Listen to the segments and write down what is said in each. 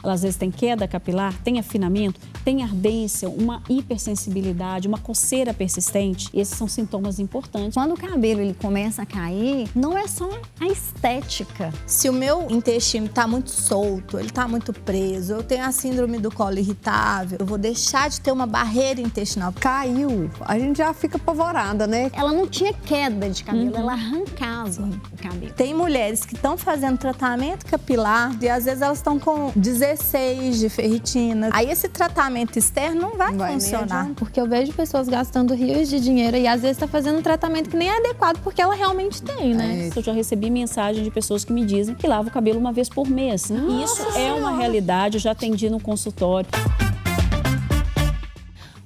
ela às vezes tem queda capilar, tem afinamento, tem ardência, uma hipersensibilidade, uma coceira persistente. Esses são sintomas importantes. Quando o cabelo ele começa a cair, não é só a estética. Se o meu intestino está muito solto, ele está muito preso, eu tenho a síndrome do colo irritável, eu vou deixar de ter uma barreira intestinal. Caiu, a gente já fica apavorada, né? Ela não tinha queda de cabelo, ela arrancava o cabelo. Tem mulheres que estão fazendo tratamento capilar e às vezes elas estão com 16 de ferritina. Aí esse tratamento externo não vai funcionar. Porque eu vejo pessoas gastando rios de dinheiro e às vezes está fazendo um tratamento que nem é adequado porque ela realmente tem, né? Eu já recebi mensagem de pessoas que me dizem que lavam o cabelo uma vez por mês. E isso é uma realidade, eu já atendi no consultório.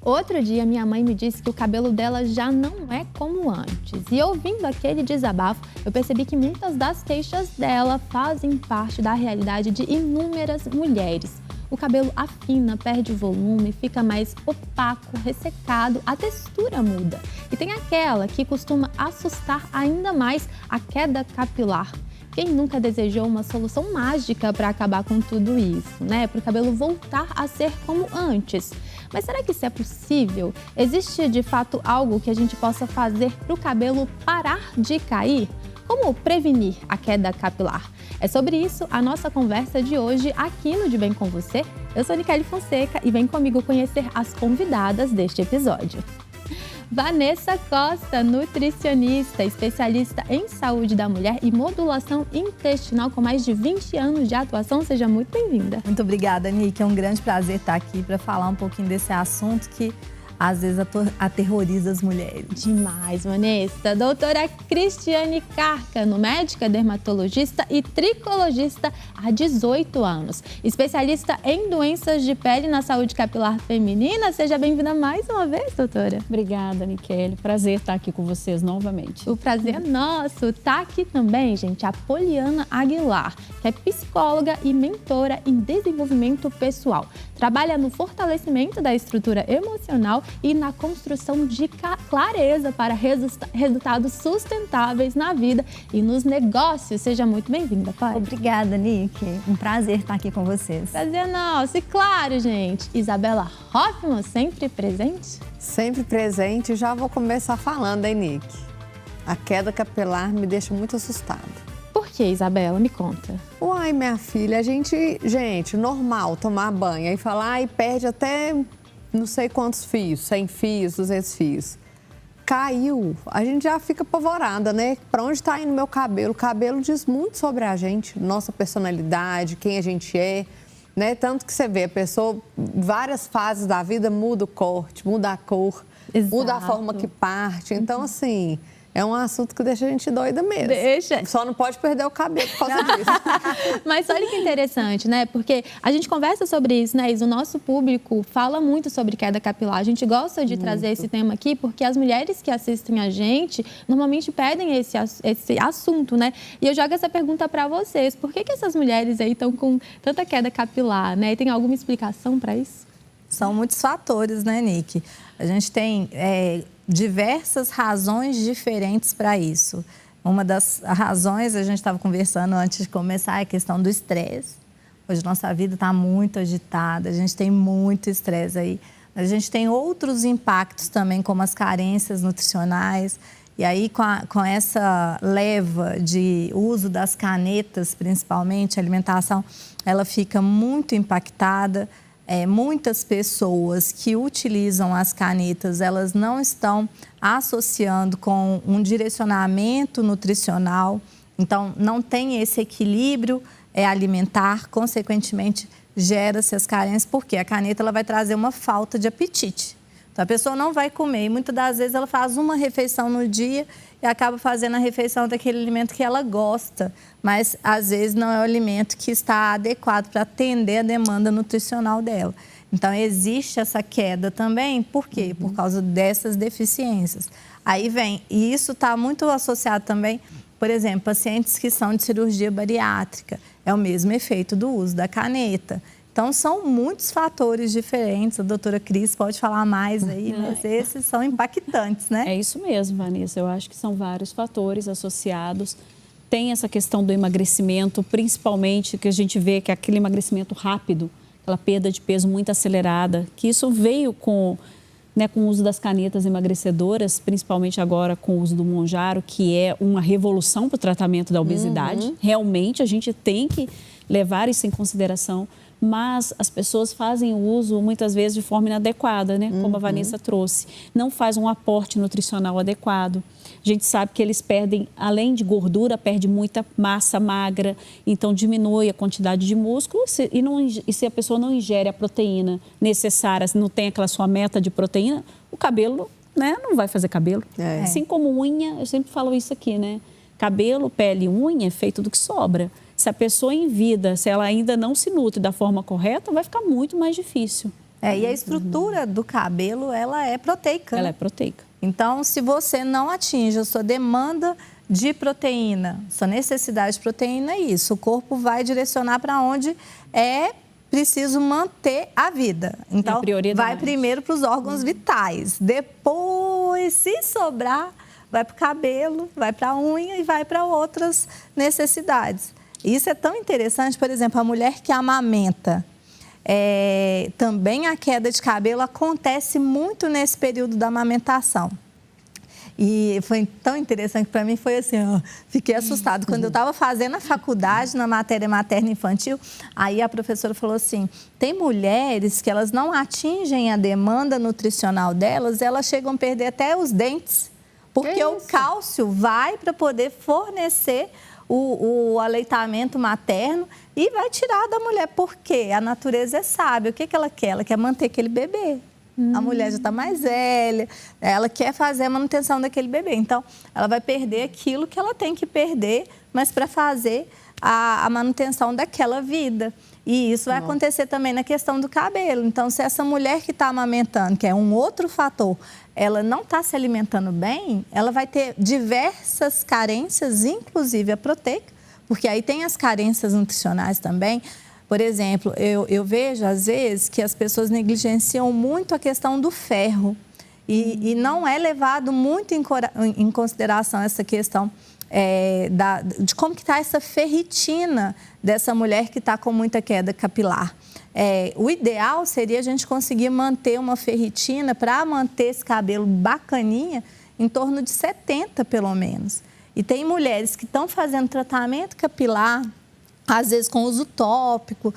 Outro dia, minha mãe me disse que o cabelo dela já não é como antes. E ouvindo aquele desabafo, eu percebi que muitas das queixas dela fazem parte da realidade de inúmeras mulheres. O cabelo afina, perde volume, fica mais opaco, ressecado, a textura muda. E tem aquela que costuma assustar ainda mais, a queda capilar. Quem nunca desejou uma solução mágica para acabar com tudo isso, né? Para o cabelo voltar a ser como antes. Mas será que isso é possível? Existe de fato algo que a gente possa fazer para o cabelo parar de cair? Como prevenir a queda capilar? É sobre isso a nossa conversa de hoje aqui no De Bem Com Você. Eu sou Nicele Fonseca e vem comigo conhecer as convidadas deste episódio. Vanessa Costa, nutricionista, especialista em saúde da mulher e modulação intestinal com mais de 20 anos de atuação. Seja muito bem-vinda. Muito obrigada, Nick. É um grande prazer estar aqui para falar um pouquinho desse assunto que às vezes aterroriza as mulheres. Demais, Vanessa. Doutora Cristiane Cárcano, médica dermatologista e tricologista há 18 anos. Especialista em doenças de pele na saúde capilar feminina. Seja bem-vinda mais uma vez, doutora. Obrigada, Nicele. Prazer estar aqui com vocês novamente. O prazer é nosso. Tá aqui também, gente, a Poliana Aguilar, que é psicóloga e mentora em desenvolvimento pessoal. Trabalha no fortalecimento da estrutura emocional e na construção de clareza para resultados sustentáveis na vida e nos negócios. Seja muito bem-vinda, Pai. Obrigada, Nick. Um prazer estar aqui com vocês. Prazer nosso. E claro, gente, Isabela Hoffman, sempre presente? Sempre presente. Já vou começar falando, hein, Nick? A queda capilar me deixa muito assustada. Por que, Isabela? Me conta. Uai, minha filha, a gente, normal tomar banho. Aí falar, perde até não sei quantos fios, 100 fios, 200 fios. Caiu, a gente já fica apavorada, né? Para onde está indo meu cabelo? O cabelo diz muito sobre a gente, nossa personalidade, quem a gente é, né? Tanto que você vê, a pessoa, várias fases da vida muda o corte, muda a cor, muda a forma que parte. Então, assim, é um assunto que deixa a gente doida mesmo. Deixa. Só não pode perder o cabelo por causa disso. Mas olha que interessante, né? Porque a gente conversa sobre isso, né? E o nosso público fala muito sobre queda capilar. A gente gosta de trazer esse tema aqui porque as mulheres que assistem a gente normalmente pedem esse assunto, né? E eu jogo essa pergunta para vocês. Por que essas mulheres aí estão com tanta queda capilar, né? E tem alguma explicação para isso? São muitos fatores, né, Nick? A gente tem diversas razões diferentes para isso. Uma das razões, a gente estava conversando antes de começar, é a questão do estresse. Hoje nossa vida está muito agitada, a gente tem muito estresse aí. A gente tem outros impactos também, como as carências nutricionais. E aí, com essa leva de uso das canetas, principalmente, a alimentação, ela fica muito impactada. Muitas pessoas que utilizam as canetas, elas não estão associando com um direcionamento nutricional, então não tem esse equilíbrio alimentar, consequentemente gera-se as carências, porque a caneta ela vai trazer uma falta de apetite. Então a pessoa não vai comer e muitas das vezes ela faz uma refeição no dia e acaba fazendo a refeição daquele alimento que ela gosta, mas às vezes não é o alimento que está adequado para atender a demanda nutricional dela. Então existe essa queda também, por quê? Por causa dessas deficiências. Aí vem, e isso está muito associado também, por exemplo, pacientes que são de cirurgia bariátrica, é o mesmo efeito do uso da caneta. Então, são muitos fatores diferentes, a doutora Cris pode falar mais aí, mas esses são impactantes, né? É isso mesmo, Vanessa. Eu acho que são vários fatores associados. tem essa questão do emagrecimento, principalmente que a gente vê que é aquele emagrecimento rápido, aquela perda de peso muito acelerada, que isso veio com o uso das canetas emagrecedoras, principalmente agora com o uso do Mounjaro, que é uma revolução para o tratamento da obesidade. Realmente, a gente tem que levar isso em consideração, mas as pessoas fazem o uso, muitas vezes, de forma inadequada, né? Como a Vanessa trouxe. Não faz um aporte nutricional adequado. A gente sabe que eles perdem, além de gordura, perde muita massa magra, então diminui a quantidade de músculo e se a pessoa não ingere a proteína necessária, se não tem aquela sua meta de proteína, o cabelo, né, não vai fazer cabelo. Assim como unha, eu sempre falo isso aqui, né? Cabelo, pele e unha é feito do que sobra. Se a pessoa em vida, se ela ainda não se nutre da forma correta, vai ficar muito mais difícil. E a estrutura do cabelo, ela é proteica. Ela é proteica. Então, se você não atinge a sua demanda de proteína, sua necessidade de proteína, é isso. O corpo vai direcionar para onde é preciso manter a vida. Então, vai primeiro para os órgãos vitais. Depois, se sobrar, vai para o cabelo, vai para a unha e vai para outras necessidades. Isso é tão interessante, por exemplo, a mulher que amamenta. Também a queda de cabelo acontece muito nesse período da amamentação. E foi tão interessante para mim, foi assim, fiquei assustada. Quando eu estava fazendo a faculdade na matéria materna infantil, aí a professora falou assim, tem mulheres que elas não atingem a demanda nutricional delas, elas chegam a perder até os dentes, porque o cálcio vai para poder fornecer o aleitamento materno e vai tirar da mulher, porque a natureza é sábia. O que ela quer? Ela quer manter aquele bebê. A mulher já está mais velha, ela quer fazer a manutenção daquele bebê. Então, ela vai perder aquilo que ela tem que perder, mas para fazer a manutenção daquela vida. E isso vai acontecer também na questão do cabelo. Então, se essa mulher que está amamentando, que é um outro fator, ela não está se alimentando bem, ela vai ter diversas carências, inclusive a proteica, porque aí tem as carências nutricionais também. Por exemplo, eu vejo, às vezes, que as pessoas negligenciam muito a questão do ferro. E não é levado muito em consideração essa questão de como que está essa ferritina dessa mulher que está com muita queda capilar. O ideal seria a gente conseguir manter uma ferritina para manter esse cabelo bacaninha em torno de 70, pelo menos. E tem mulheres que estão fazendo tratamento capilar, às vezes com uso tópico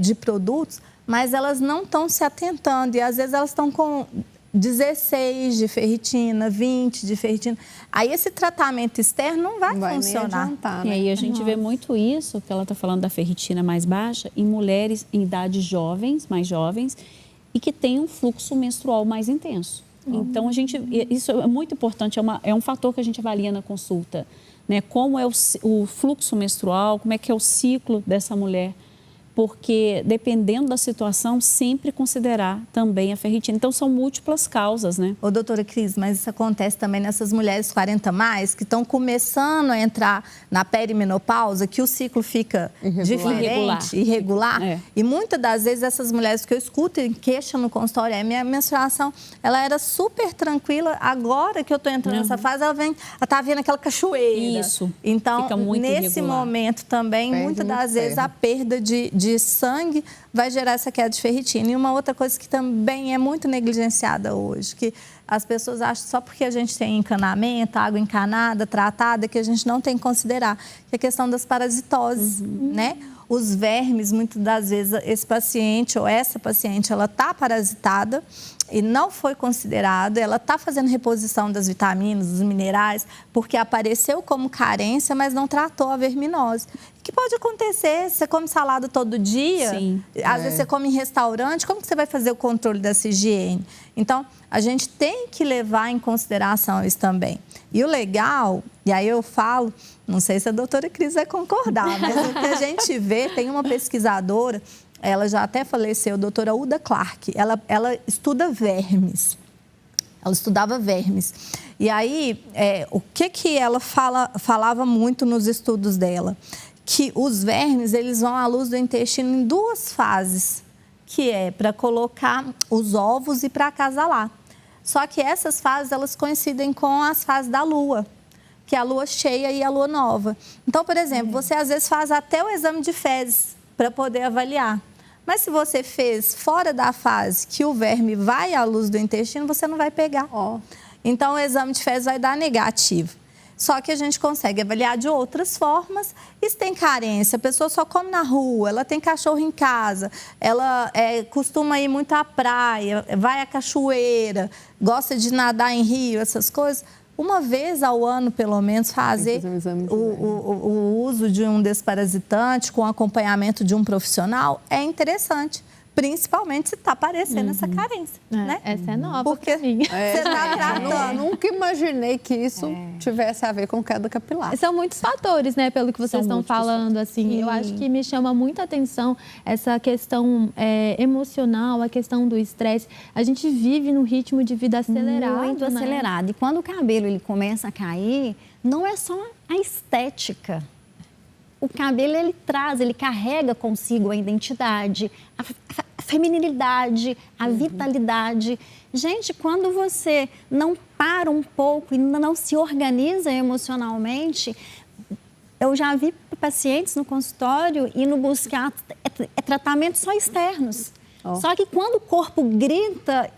de produtos, mas elas não estão se atentando e às vezes elas estão com 16 de ferritina, 20 de ferritina. Aí esse tratamento externo não vai funcionar. Adiantar, né? E aí a gente vê muito isso, que ela está falando da ferritina mais baixa, em mulheres em idades jovens, mais jovens, e que têm um fluxo menstrual mais intenso. Então, isso é muito importante, é um fator que a gente avalia na consulta, né? Como é o fluxo menstrual, como é que é o ciclo dessa mulher, porque dependendo da situação, sempre considerar também a ferritina. Então, são múltiplas causas, né? Ô, doutora Cris, mas isso acontece também nessas mulheres 40 mais, que estão começando a entrar na perimenopausa, que o ciclo fica diferente, irregular. E muitas das vezes essas mulheres que eu escuto e queixam no consultório, minha menstruação, ela era super tranquila, agora que eu estou entrando nessa fase, ela está vendo aquela cachoeira. Isso. Então, fica muito nesse irregular. Momento também, muitas das vezes a perda de sangue vai gerar essa queda de ferritina. E uma outra coisa que também é muito negligenciada hoje, que as pessoas acham só porque a gente tem encanamento, água encanada, tratada, que a gente não tem que considerar, que é a questão das parasitoses, né? Os vermes, muitas das vezes, esse paciente ou essa paciente, ela está parasitada e não foi considerada, ela está fazendo reposição das vitaminas, dos minerais, porque apareceu como carência, mas não tratou a verminose. O que pode acontecer? Você come salada todo dia, às vezes você come em restaurante, como que você vai fazer o controle dessa higiene? Então, a gente tem que levar em consideração isso também. E o legal, e aí eu falo, não sei se a doutora Cris vai concordar, mas o que a gente vê, tem uma pesquisadora, ela já até faleceu, a doutora Uda Clark, ela estuda vermes. Ela estudava vermes. E aí, o que ela falava muito nos estudos dela? Que os vermes, eles vão à luz do intestino em duas fases, que é para colocar os ovos e para acasalar. Só que essas fases, elas coincidem com as fases da lua. que é a lua cheia e a lua nova. Então, por exemplo, você às vezes faz até o exame de fezes para poder avaliar. Mas se você fez fora da fase que o verme vai à luz do intestino, você não vai pegar. Então, o exame de fezes vai dar negativo. Só que a gente consegue avaliar de outras formas. E se tem carência, a pessoa só come na rua, ela tem cachorro em casa, ela costuma ir muito à praia, vai à cachoeira, gosta de nadar em rio, essas coisas. Uma vez ao ano, pelo menos, fazer o uso de um desparasitante com acompanhamento de um profissional é interessante. Principalmente se está aparecendo essa carência, né? Essa é nova porque pra mim. você está tratando. Nunca imaginei que isso tivesse a ver com queda capilar. São muitos fatores, né, pelo que vocês estão falando, assim. Eu acho que me chama muita atenção essa questão emocional, a questão do estresse. A gente vive num ritmo de vida acelerado, muito né? acelerado. E quando o cabelo ele começa a cair, não é só a estética. O cabelo, ele carrega consigo a identidade, a feminilidade, a vitalidade. Gente, quando você não para um pouco e não se organiza emocionalmente, eu já vi pacientes no consultório indo buscar tratamentos só externos. Só que quando o corpo grita,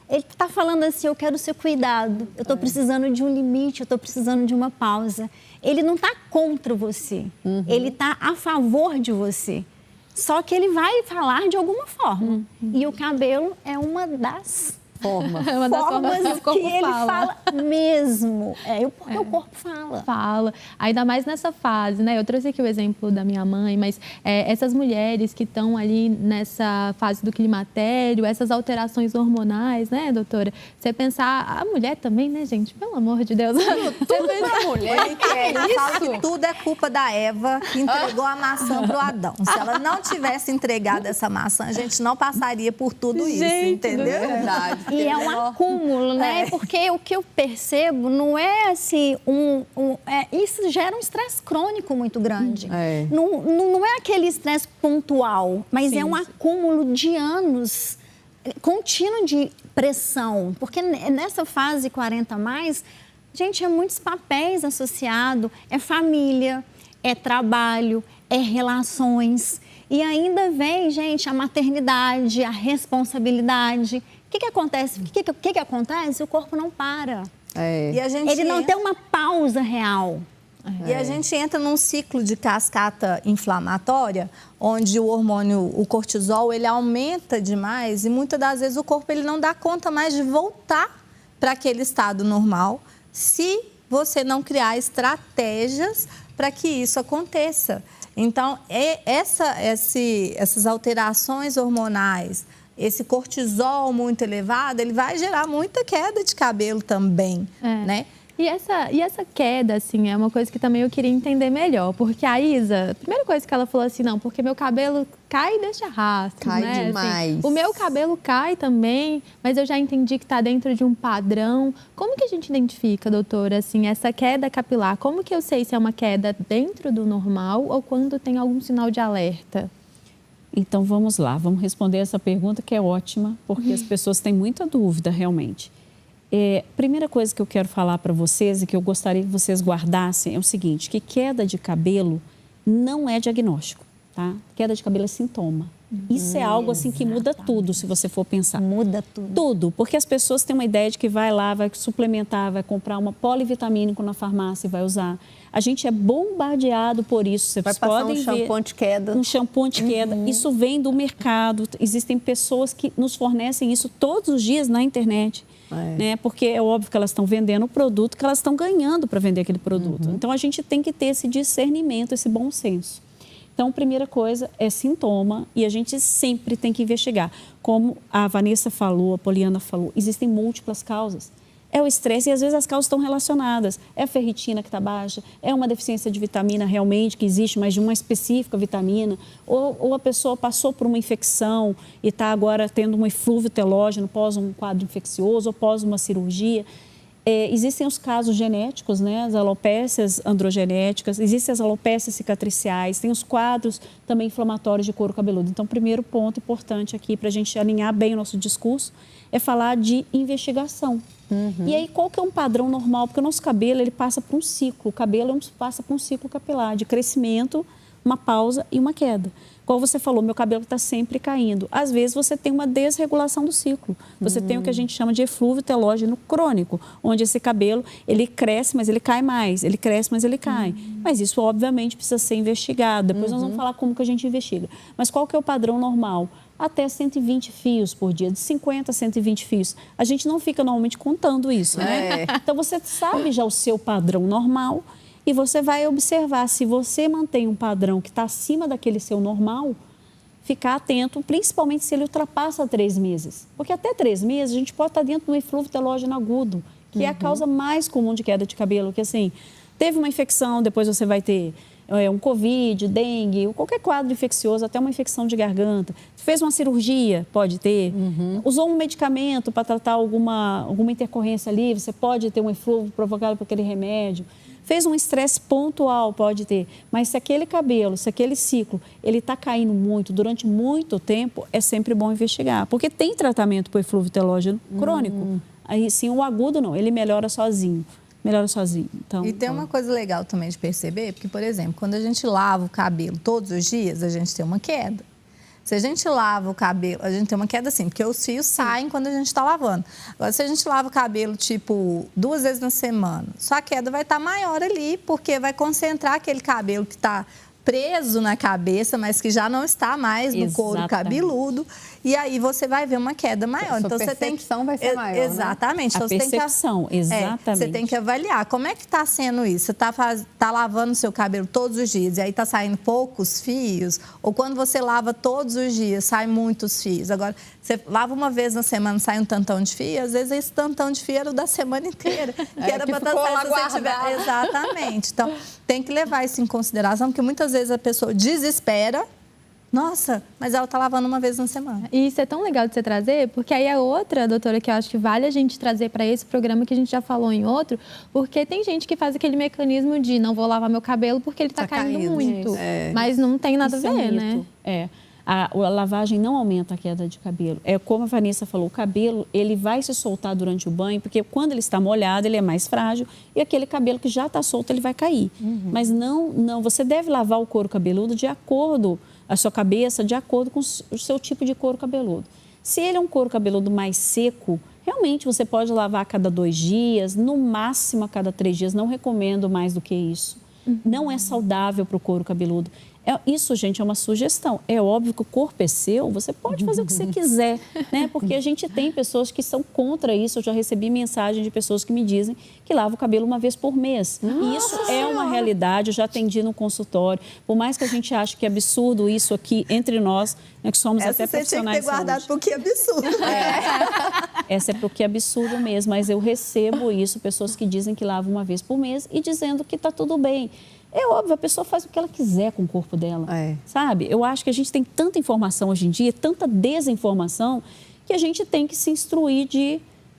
ele está falando assim, eu quero ser cuidado, eu estou precisando de um limite, eu estou precisando de uma pausa. Ele não está contra você, ele está a favor de você. Só que ele vai falar de alguma forma. E o cabelo é uma das formas que ele fala mesmo. Porque o corpo fala. Ainda mais nessa fase, né? Eu trouxe aqui o exemplo da minha mãe, mas essas mulheres que estão ali nessa fase do climatério, essas alterações hormonais, né, doutora? Você pensar, a mulher também, né, gente? Pelo amor de Deus. Tudo pra mulher. Eu falo que tudo é culpa da Eva, que entregou a maçã pro Adão. Se ela não tivesse entregado essa maçã, a gente não passaria por tudo isso, entendeu? É verdade. E é um acúmulo, né? Porque o que eu percebo não é assim, isso gera um estresse crônico muito grande. Não é aquele estresse pontual, mas é um acúmulo de anos contínuo de pressão. Porque nessa fase 40 a mais, gente, é muitos papéis associados, é família, é trabalho, é relações. E ainda vem, gente, a maternidade, a responsabilidade. O que acontece? O que acontece? O corpo não para. E a gente Ele não tem uma pausa real. E a gente entra num ciclo de cascata inflamatória, onde o hormônio, o cortisol, ele aumenta demais e muitas das vezes o corpo ele não dá conta mais de voltar para aquele estado normal se você não criar estratégias para que isso aconteça. Então, essas alterações hormonais, esse cortisol muito elevado, ele vai gerar muita queda de cabelo também, né? E essa queda, assim, é uma coisa que também eu queria entender melhor. Porque a Isa, a primeira coisa que ela falou assim, não, porque meu cabelo cai e deixa rastro, cai né? demais. Assim, o meu cabelo cai também, mas eu já entendi que está dentro de um padrão. Como que a gente identifica, doutora, assim, essa queda capilar? Como que eu sei se é uma queda dentro do normal ou quando tem algum sinal de alerta? Então, vamos lá, vamos responder essa pergunta que é ótima, porque as pessoas têm muita dúvida, realmente. Primeira coisa que eu quero falar para vocês e que eu gostaria que vocês guardassem é o seguinte, que queda de cabelo não é diagnóstico, tá? Queda de cabelo é sintoma. Isso é algo assim que muda tudo, se você for pensar. Muda tudo. Tudo, porque as pessoas têm uma ideia de que vai lá, vai suplementar, vai comprar uma polivitamínico na farmácia e vai usar. A gente é bombardeado por isso. Vocês vai passar podem um shampoo anti-queda. Um shampoo anti-queda. Isso vem do mercado. Existem pessoas que nos fornecem isso todos os dias na internet. Né? Porque é óbvio que elas estão vendendo o produto que elas estão ganhando para vender aquele produto. Então, a gente tem que ter esse discernimento, esse bom senso. Então, a primeira coisa é sintoma e a gente sempre tem que investigar. Como a Vanessa falou, a Poliana falou, existem múltiplas causas. É o estresse e às vezes as causas estão relacionadas. É a ferritina que está baixa, é uma deficiência de vitamina realmente que existe, mas de uma específica vitamina, ou a pessoa passou por uma infecção e está agora tendo um eflúvio telógeno pós um quadro infeccioso ou pós uma cirurgia. Existem os casos genéticos, né? As alopécias androgenéticas, existem as alopécias cicatriciais, tem os quadros também inflamatórios de couro cabeludo. Então, o primeiro ponto importante aqui para a gente alinhar bem o nosso discurso é falar de investigação. E aí, qual que é um padrão normal? Porque o nosso cabelo, ele passa por um ciclo. O cabelo passa por um ciclo capilar de crescimento, uma pausa e uma queda. Como você falou, meu cabelo está sempre caindo. Às vezes, você tem uma desregulação do ciclo. Você tem o que a gente chama de eflúvio telógeno crônico, onde esse cabelo, ele cresce, mas ele cai mais. Ele cresce, mas ele cai. Mas isso, obviamente, precisa ser investigado. Depois nós vamos falar como que a gente investiga. Mas qual que é o padrão normal? Até 120 fios por dia, de 50 a 120 fios. A gente não fica normalmente contando isso, né? Então, você sabe já o seu padrão normal e você vai observar se você mantém um padrão que está acima daquele seu normal, ficar atento, principalmente se ele ultrapassa 3 meses. Porque até 3 meses a gente pode estar dentro do eflúvio telógeno agudo, que é a causa mais comum de queda de cabelo, que assim, teve uma infecção, depois você vai ter um Covid, dengue, qualquer quadro infeccioso, até uma infecção de garganta. Fez uma cirurgia, pode ter. Usou um medicamento para tratar alguma intercorrência ali, você pode ter um eflúvio provocado por aquele remédio. Fez um estresse pontual, pode ter. Mas se aquele cabelo, se aquele ciclo, ele está caindo muito durante muito tempo, é sempre bom investigar. Porque tem tratamento para o eflúvio telógeno crônico. Aí sim, o agudo não, ele melhora sozinho. Então, e tem uma coisa legal também de perceber, porque, por exemplo, quando a gente lava o cabelo todos os dias, a gente tem uma queda. Se a gente lava o cabelo, a gente tem uma queda assim, porque os fios saem quando a gente está lavando. Agora, se a gente lava o cabelo, tipo, 2 vezes na semana, só a queda vai estar maior ali, porque vai concentrar aquele cabelo que está preso na cabeça, mas que já não está mais no couro cabeludo. E aí você vai ver uma queda maior. Então, você tem que... vai ser maior, exatamente. Né? Então, a percepção, exatamente. Você tem que avaliar. Como é que está sendo isso? Você está lavando o seu cabelo todos os dias e aí está saindo poucos fios? Ou quando você lava todos os dias, sai muitos fios? Agora, você lava uma vez na semana, sai um tantão de fio, às vezes esse tantão de fio era o da semana inteira. Que era para estar se você tiver... Exatamente. Então, tem que levar isso em consideração, porque muitas vezes a pessoa desespera. Nossa, mas ela está lavando uma vez na semana. E isso é tão legal de você trazer, porque aí é outra, doutora, que eu acho que vale a gente trazer para esse programa que a gente já falou em outro, porque tem gente que faz aquele mecanismo de não vou lavar meu cabelo porque ele está caindo muito. Mas não tem nada a ver, né? A lavagem não aumenta a queda de cabelo. É como a Vanessa falou, o cabelo ele vai se soltar durante o banho, porque quando ele está molhado, ele é mais frágil e aquele cabelo que já está solto, ele vai cair. Mas não, você deve lavar o couro cabeludo de acordo, a sua cabeça, de acordo com o seu tipo de couro cabeludo. Se ele é um couro cabeludo mais seco, realmente você pode lavar a cada 2 dias, no máximo a cada 3 dias. Não recomendo mais do que isso. Não é saudável para o couro cabeludo. Isso, gente, é uma sugestão. É óbvio que o corpo é seu, você pode fazer o que você quiser, né? Porque a gente tem pessoas que são contra isso. Eu já recebi mensagem de pessoas que me dizem que lavam o cabelo uma vez por mês. E isso é uma realidade, eu já atendi no consultório. Por mais que a gente ache que é absurdo isso aqui entre nós, né, que somos até profissionais de saúde. Essa você tinha que ter guardado porque é absurdo. Essa é porque é absurdo mesmo, mas eu recebo isso, pessoas que dizem que lavam uma vez por mês e dizendo que está tudo bem. É óbvio, a pessoa faz o que ela quiser com o corpo dela, sabe? Eu acho que a gente tem tanta informação hoje em dia, tanta desinformação, que a gente tem que se instruir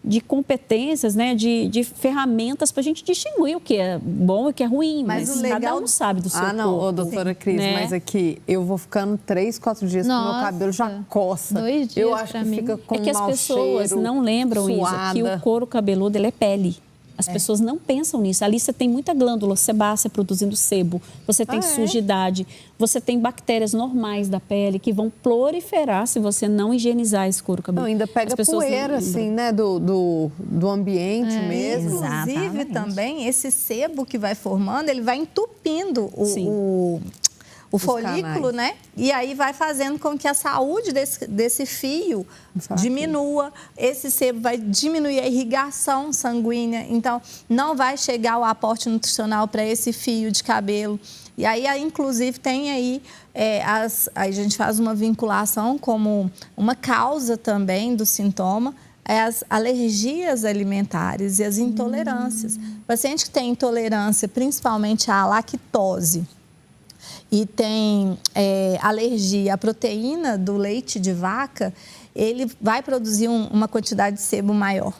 de competências, né? de ferramentas para a gente distinguir o que é bom e o que é ruim. Mas o legal... cada um sabe do seu corpo. Ô, doutora Cris, né? Mas aqui, eu vou ficando 3, 4 dias com o meu cabelo já coça. 2 dias eu acho que fica com mau cheiro, que as pessoas não lembram, Isa, que o couro cabeludo, ele é pele. As pessoas não pensam nisso. Ali você tem muita glândula sebácea produzindo sebo, você tem sujidade, você tem bactérias normais da pele que vão proliferar se você não higienizar esse couro cabeludo. Ainda pega poeira, assim, né, do ambiente mesmo. Inclusive, também, esse sebo que vai formando, ele vai entupindo o folículo, né? E aí vai fazendo com que a saúde desse fio diminua. Esse sebo vai diminuir a irrigação sanguínea. Então, não vai chegar o aporte nutricional para esse fio de cabelo. E aí, inclusive, tem aí... a gente faz uma vinculação como uma causa também do sintoma, as alergias alimentares e as intolerâncias. O paciente que tem intolerância, principalmente à lactose, e tem alergia à proteína do leite de vaca, ele vai produzir uma quantidade de sebo maior.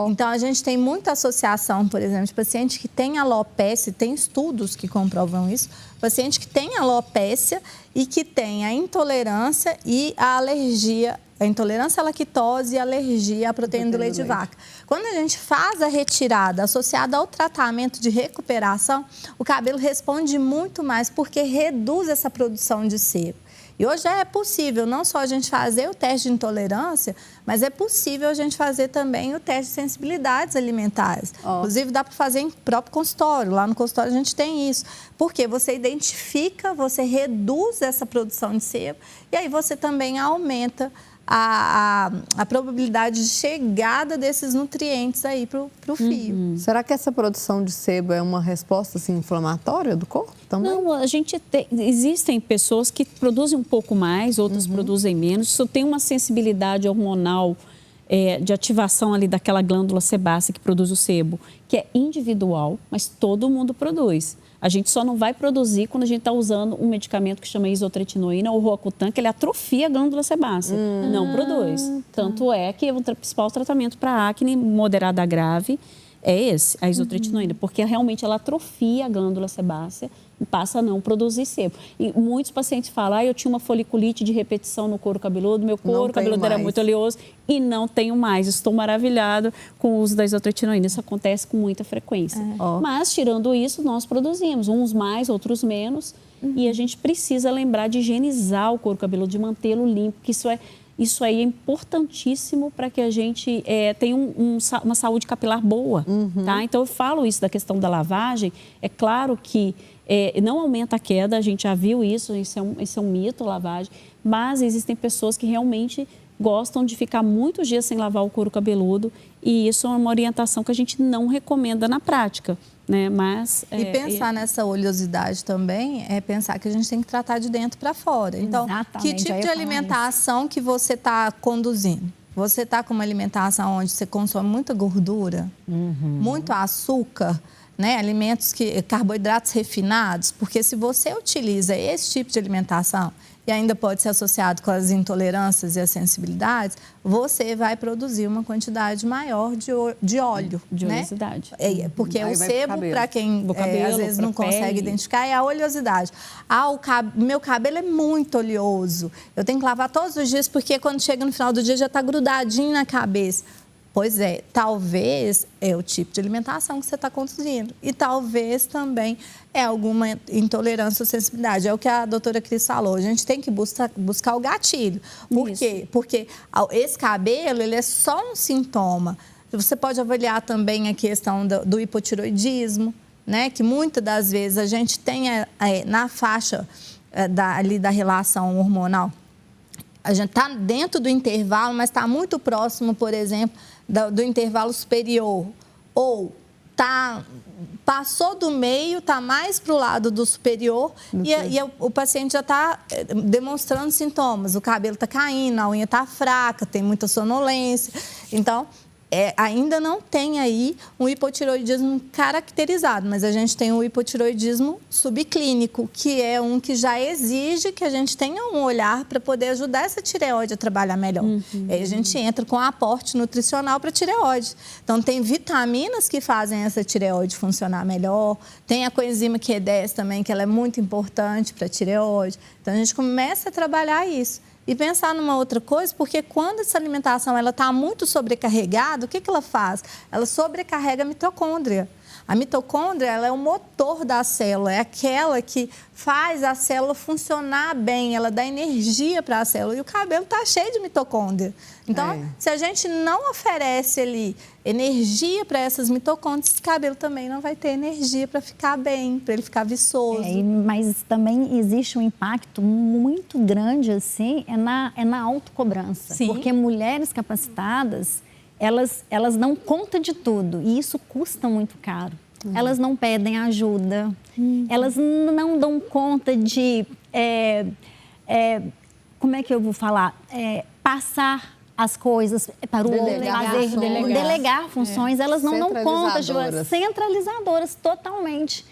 Então, a gente tem muita associação, por exemplo, de paciente que tem alopécia, tem estudos que comprovam isso, paciente que tem alopécia e que tem a intolerância e a alergia, a intolerância à lactose e a alergia à proteína do leite de vaca. Quando a gente faz a retirada associada ao tratamento de recuperação, o cabelo responde muito mais porque reduz essa produção de sebo. E hoje é possível não só a gente fazer o teste de intolerância, mas é possível a gente fazer também o teste de sensibilidades alimentares. Inclusive, dá para fazer em próprio consultório. Lá no consultório a gente tem isso. Porque você identifica, você reduz essa produção de sebo e aí você também aumenta a probabilidade de chegada desses nutrientes aí para o fio. Será que essa produção de sebo é uma resposta assim, inflamatória do corpo também? Não, a gente existem pessoas que produzem um pouco mais, outras produzem menos. Isso tem uma sensibilidade hormonal de ativação ali daquela glândula sebácea que produz o sebo, que é individual, mas todo mundo produz. A gente só não vai produzir quando a gente está usando um medicamento que chama isotretinoína ou Roacutan, que ele atrofia a glândula sebácea. Não produz. Tanto é que o principal tratamento para acne moderada a grave é esse, a isotretinoína, porque realmente ela atrofia a glândula sebácea e passa a não produzir sebo. E muitos pacientes falam, eu tinha uma foliculite de repetição no couro cabeludo, meu couro cabeludo era muito oleoso e não tenho mais. Estou maravilhado com o uso da isotretinoína. Isso acontece com muita frequência. Mas, tirando isso, nós produzimos, uns mais, outros menos, e a gente precisa lembrar de higienizar o couro cabeludo, de mantê-lo limpo, que isso aí é importantíssimo para que a gente tenha uma saúde capilar boa, tá? Então, eu falo isso da questão da lavagem. É claro que não aumenta a queda, a gente já viu isso é um mito, lavagem. Mas existem pessoas que realmente gostam de ficar muitos dias sem lavar o couro cabeludo e isso é uma orientação que a gente não recomenda na prática. Né? Mas, e pensar nessa oleosidade também é pensar que a gente tem que tratar de dentro para fora. Então, que tipo de alimentação que você está conduzindo? Você está com uma alimentação onde você consome muita gordura, muito açúcar, né? Alimentos carboidratos refinados, porque se você utiliza esse tipo de alimentação e ainda pode ser associado com as intolerâncias e as sensibilidades, você vai produzir uma quantidade maior de óleo. De né? oleosidade. Porque o sebo, para quem às vezes não consegue identificar, é a oleosidade. Meu cabelo é muito oleoso. Eu tenho que lavar todos os dias, porque quando chega no final do dia já está grudadinho na cabeça. Pois é, talvez é o tipo de alimentação que você está consumindo. E talvez também é alguma intolerância ou sensibilidade. É o que a doutora Cris falou. A gente tem que buscar o gatilho. Por quê? Porque esse cabelo, ele é só um sintoma. Você pode avaliar também a questão do hipotiroidismo, né? Que muitas das vezes a gente tem na faixa ali da relação hormonal. A gente está dentro do intervalo, mas está muito próximo, por exemplo, do intervalo superior. Ou passou do meio, está mais para o lado do superior e o paciente já está demonstrando sintomas. O cabelo está caindo, a unha está fraca, tem muita sonolência. Então, ainda não tem aí um hipotiroidismo caracterizado, mas a gente tem um hipotiroidismo subclínico, que é um que já exige que a gente tenha um olhar para poder ajudar essa tireoide a trabalhar melhor. Aí a gente entra com aporte nutricional para a tireoide. Então, tem vitaminas que fazem essa tireoide funcionar melhor, tem a coenzima Q10 também, que ela é muito importante para a tireoide. Então, a gente começa a trabalhar isso. E pensar numa outra coisa, porque quando essa alimentação está muito sobrecarregada, o que ela faz? Ela sobrecarrega a mitocôndria. A mitocôndria ela é o motor da célula, é aquela que faz a célula funcionar bem, ela dá energia para a célula. E o cabelo está cheio de mitocôndria. Então, se a gente não oferece ali energia para essas mitocôndrias, esse cabelo também não vai ter energia para ficar bem, para ele ficar viçoso. Mas também existe um impacto muito grande, assim, na autocobrança. Sim. Porque mulheres capacitadas, elas dão conta de tudo e isso custa muito caro. Elas não pedem ajuda, elas não dão conta de, como é que eu vou falar, passar as coisas para o outro, delegar funções, elas não dão conta de centralizadoras totalmente.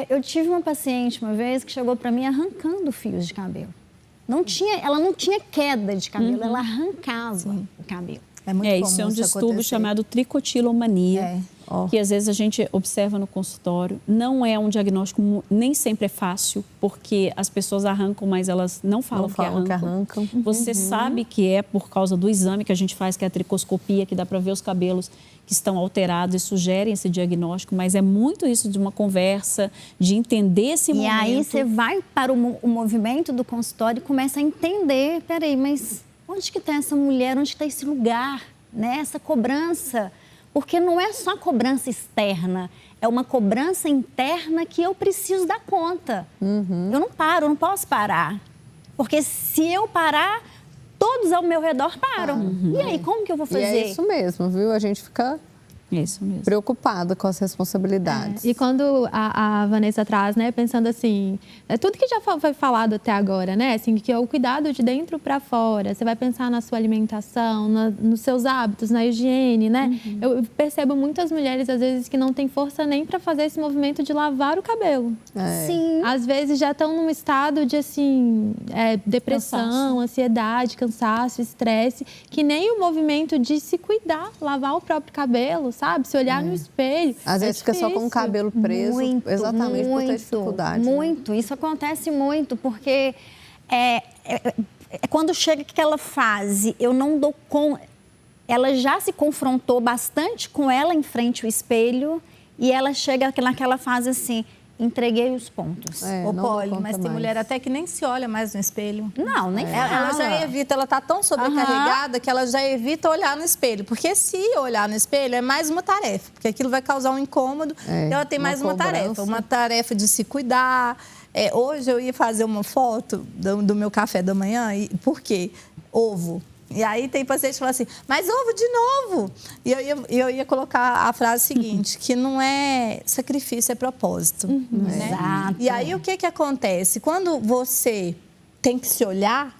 Eu tive uma paciente uma vez que chegou para mim arrancando fios de cabelo. Ela não tinha queda de cabelo, ela arrancava o cabelo. É muito comum isso é um isso distúrbio acontecer. chamado tricotilomania, É, que às vezes a gente observa no consultório. Não é um diagnóstico, nem sempre é fácil, porque as pessoas arrancam, mas elas não falam, que arrancam. Você sabe que é por causa do exame que a gente faz, que é a tricoscopia, que dá para ver os cabelos que estão alterados e sugerem esse diagnóstico, mas é muito isso de uma conversa, de entender esse momento. E aí você vai para o movimento do consultório e começa a entender, peraí, mas onde que está essa mulher, onde está esse lugar, né? Essa cobrança? Porque não é só cobrança externa, é uma cobrança interna que eu preciso dar conta. Eu não paro, eu não posso parar. Porque se eu parar, todos ao meu redor param. E aí, como que eu vou fazer? E é isso mesmo, viu? A gente fica Isso mesmo. preocupada com as responsabilidades. E quando a Vanessa traz, né, pensando assim, tudo que já foi falado até agora, né, assim, que é o cuidado de dentro para fora, você vai pensar na sua alimentação, nos seus hábitos, na higiene, né? Eu percebo muitas mulheres, às vezes, que não têm força nem para fazer esse movimento de lavar o cabelo. Sim. Às vezes já estão num estado de, assim, depressão, ansiedade, cansaço, estresse, que nem o movimento de se cuidar, lavar o próprio cabelo, sabe? Se olhar no espelho. Às vezes fica só com o difícil. cabelo preso, exatamente por ter dificuldade. né? Muito. Isso acontece muito, porque quando chega aquela fase, eu não dou conta. Ela já se confrontou bastante com ela em frente ao espelho e ela chega naquela fase assim, entreguei os pontos. Ô, não dou Poli, conta mas tem mais. mulher até que nem se olha mais no espelho. Não, nem Ela já evita, ela tá tão sobrecarregada que ela já evita olhar no espelho. Porque se olhar no espelho é mais uma tarefa, porque aquilo vai causar um incômodo. Ela tem mais uma tarefa de se cuidar. Hoje eu ia fazer uma foto do meu café da manhã, por quê? Ovo. E aí tem paciente que fala assim, mas ovo de novo. E eu ia colocar a frase seguinte, que não é sacrifício, é propósito. Né? Exato. E aí o que acontece? Quando você tem que se olhar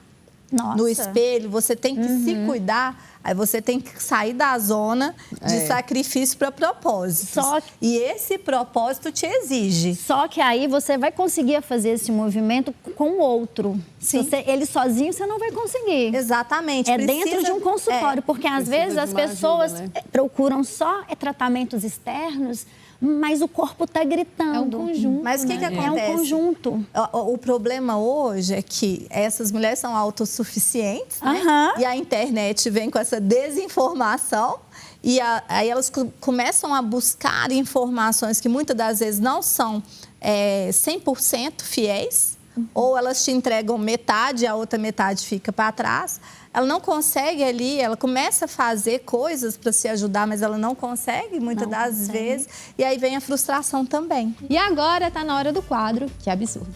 no espelho, você tem que se cuidar, aí você tem que sair da zona de sacrifício para propósito. E esse propósito te exige. Só que aí você vai conseguir fazer esse movimento com o outro. Sim. Ele sozinho você não vai conseguir. Exatamente. É dentro de um consultório, porque às vezes as pessoas procuram só tratamentos externos, mas o corpo está gritando. É um conjunto. Mas o que acontece? É um conjunto. O problema hoje é que essas mulheres são autossuficientes, né? E a internet vem com essa desinformação e aí elas começam a buscar informações que muitas das vezes não são 100% fiéis, ou elas te entregam metade e a outra metade fica para trás. Ela não consegue ali, ela começa a fazer coisas para se ajudar, mas ela não consegue muitas das vezes. E aí vem a frustração também. E agora tá na hora do quadro, que absurdo.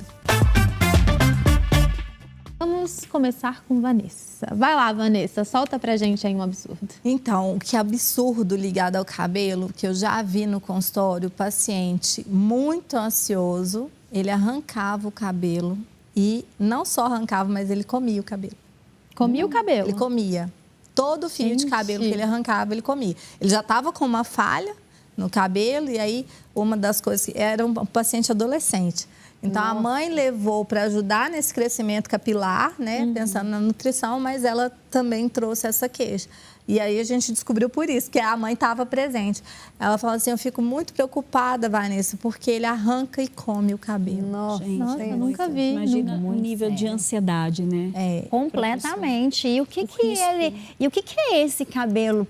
Vamos começar com Vanessa. Vai lá, Vanessa, solta pra gente aí um absurdo. Então, que absurdo ligado ao cabelo, que eu já vi no consultório, o paciente muito ansioso, ele arrancava o cabelo e não só arrancava, mas ele comia o cabelo. Comia o cabelo? Ele comia. Todo fio de cabelo que ele arrancava, ele comia. Ele já estava com uma falha no cabelo e aí uma das coisas que era um paciente adolescente. Então, a mãe levou para ajudar nesse crescimento capilar, né? Pensando na nutrição, mas ela também trouxe essa queixa. E aí a gente descobriu por isso, que a mãe estava presente. Ela falou assim, eu fico muito preocupada, Vanessa, porque ele arranca e come o cabelo. Nossa, eu nunca vi. Imagina o nível de ansiedade, né? Completamente. E o que é esse cabelo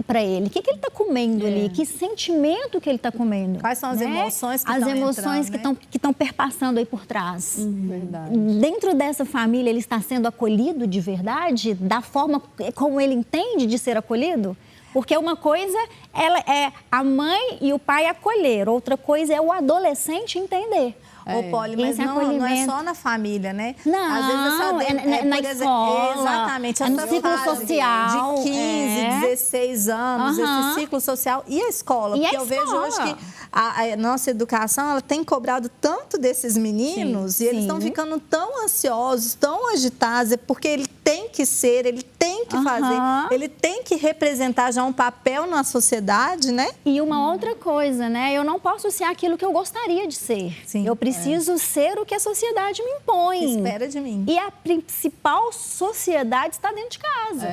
para ele? O que ele está comendo ali? Que sentimento que ele está comendo? Quais são as emoções que as estão emoções entrando, que estão perpassando aí por trás. Verdade. Dentro dessa família, ele está sendo acolhido de verdade? Da forma como ele entende de ser acolhido? Porque uma coisa é a mãe e o pai acolher, outra coisa é o adolescente entender. Ô, Poli, mas não é só na família, né? Não, às vezes na escola, exatamente, no essa ciclo fase social. de 15, 16 anos, esse ciclo social e a escola. E porque a eu vejo escola? hoje que a nossa educação ela tem cobrado tanto desses meninos e eles estão ficando tão ansiosos, tão agitados, porque ele tem que ser, ele tem que fazer, ele tem que representar já um papel na sociedade, né? E uma outra coisa, né? Eu não posso ser aquilo que eu gostaria de ser. Sim, Eu preciso preciso ser o que a sociedade me impõe. Espera de mim. E a principal sociedade está dentro de casa.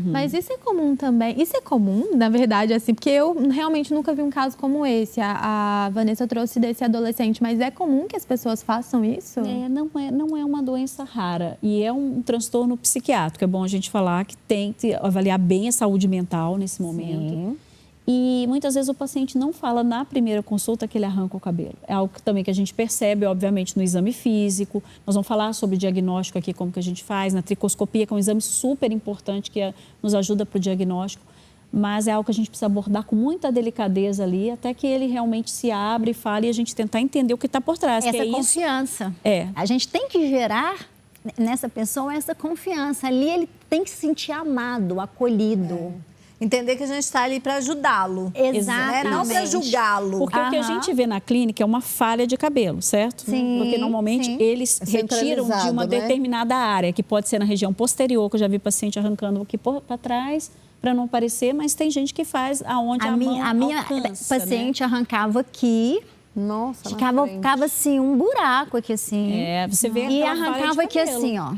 Mas isso é comum também. Isso é comum, na verdade, assim, porque eu realmente nunca vi um caso como esse. A Vanessa trouxe desse adolescente, mas é comum que as pessoas façam isso? Não é uma doença rara e é um transtorno psiquiátrico. É bom a gente falar que tem que avaliar bem a saúde mental nesse momento. Sim. E muitas vezes o paciente não fala na primeira consulta que ele arranca o cabelo. É algo também que a gente percebe, obviamente, no exame físico. Nós vamos falar sobre diagnóstico aqui, como que a gente faz, na tricoscopia, que é um exame super importante que nos ajuda para o diagnóstico. Mas é algo que a gente precisa abordar com muita delicadeza ali, até que ele realmente se abre e fale e a gente tentar entender o que está por trás. Essa que é confiança. É. A gente tem que gerar nessa pessoa essa confiança. Ali ele tem que se sentir amado, acolhido. Entender que a gente está ali para ajudá-lo. Exatamente. Né? Não para julgá-lo. Porque o que a gente vê na clínica é uma falha de cabelo, certo? Sim, Porque normalmente sim. eles retiram de centralizado, uma né? determinada área, que pode ser na região posterior, que eu já vi paciente arrancando aqui para trás, para não aparecer, mas tem gente que faz aonde a minha alcança, paciente arrancava aqui, Nossa, ficava assim, um buraco aqui assim. É, você vê E aquela falha de arrancava aqui cabelo. assim, ó.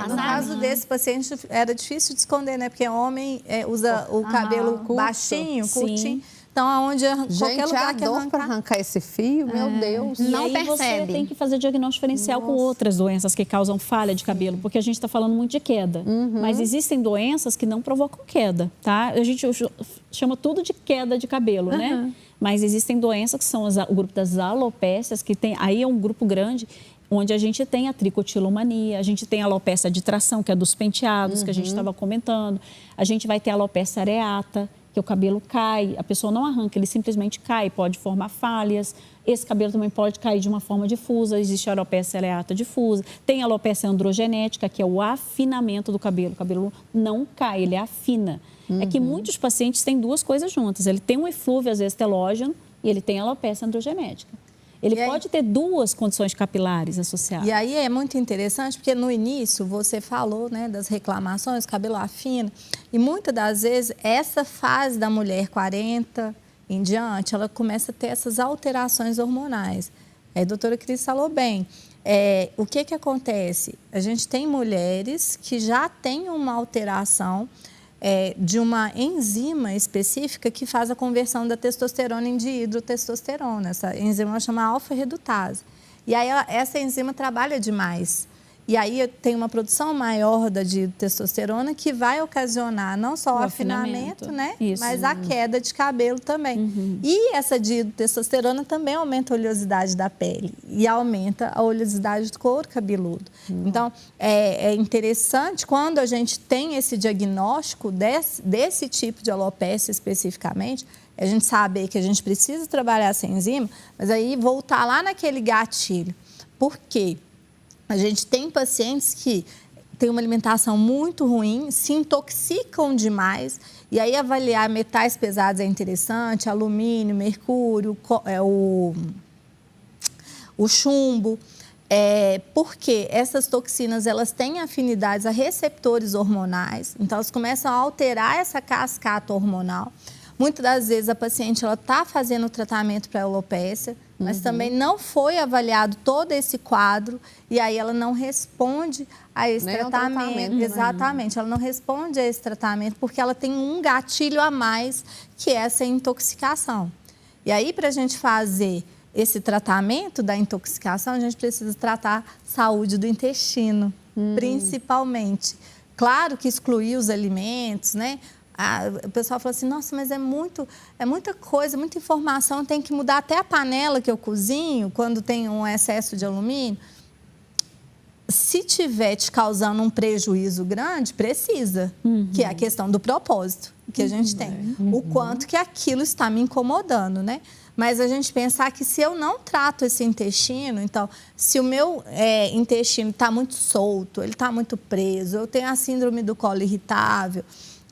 No caso desse paciente, era difícil de esconder, né? Porque homem usa o cabelo baixinho, Sim. curtinho. Então, aonde qualquer Gente, lugar a que dor para arrancar... arrancar esse fio, meu Deus. E Não aí você percebe. tem que fazer diagnóstico diferencial com outras doenças que causam falha de cabelo, porque a gente está falando muito de queda. Mas existem doenças que não provocam queda, tá? A gente chama tudo de queda de cabelo, né? Mas existem doenças que são o grupo das alopécias, que tem, aí é um grupo grande, onde a gente tem a tricotilomania, a gente tem a alopécia de tração, que é dos penteados, que a gente estava comentando. A gente vai ter a alopécia areata, que o cabelo cai, a pessoa não arranca, ele simplesmente cai, pode formar falhas. Esse cabelo também pode cair de uma forma difusa, existe a alopecia areata difusa. Tem a alopecia androgenética, que é o afinamento do cabelo. O cabelo não cai, ele afina. É que muitos pacientes têm duas coisas juntas. Ele tem um eflúvio, às vezes, telógeno, e ele tem a alopecia androgenética. Ele pode ter duas condições capilares associadas. E aí é muito interessante, porque no início você falou, né, das reclamações, cabelo afina, e muitas das vezes essa fase da mulher 40 em diante, ela começa a ter essas alterações hormonais. A doutora Cris falou bem. O que acontece? A gente tem mulheres que já têm uma alteração de uma enzima específica que faz a conversão da testosterona em dihidrotestosterona. Essa enzima chama alfa-redutase. E aí essa enzima trabalha demais. E aí tem uma produção maior da dihidrotestosterona que vai ocasionar não só o afinamento, né? Isso. Mas a queda de cabelo também. E essa dihidrotestosterona também aumenta a oleosidade da pele e aumenta a oleosidade do couro cabeludo. Então, é interessante quando a gente tem esse diagnóstico desse tipo de alopecia especificamente, a gente saber que a gente precisa trabalhar essa enzima, mas aí voltar lá naquele gatilho. Por quê? A gente tem pacientes que têm uma alimentação muito ruim, se intoxicam demais, e aí avaliar metais pesados é interessante, alumínio, mercúrio, o chumbo, porque essas toxinas elas têm afinidades a receptores hormonais, então elas começam a alterar essa cascata hormonal. Muitas das vezes a paciente está fazendo o tratamento para a alopécia, mas também não foi avaliado todo esse quadro e aí ela não responde a esse tratamento. Exatamente, ela não responde a esse tratamento porque ela tem um gatilho a mais, que é essa intoxicação. E aí, para a gente fazer esse tratamento da intoxicação, a gente precisa tratar a saúde do intestino, principalmente. Claro que excluir os alimentos, né? O pessoal fala assim, nossa, mas é muita coisa, muita informação, tem que mudar até a panela que eu cozinho quando tem um excesso de alumínio. Se tiver te causando um prejuízo grande, precisa, que é a questão do propósito que a gente tem. O quanto que aquilo está me incomodando, né? Mas a gente pensar que se eu não trato esse intestino, então, se o meu intestino está muito solto, ele está muito preso, eu tenho a síndrome do colo irritável,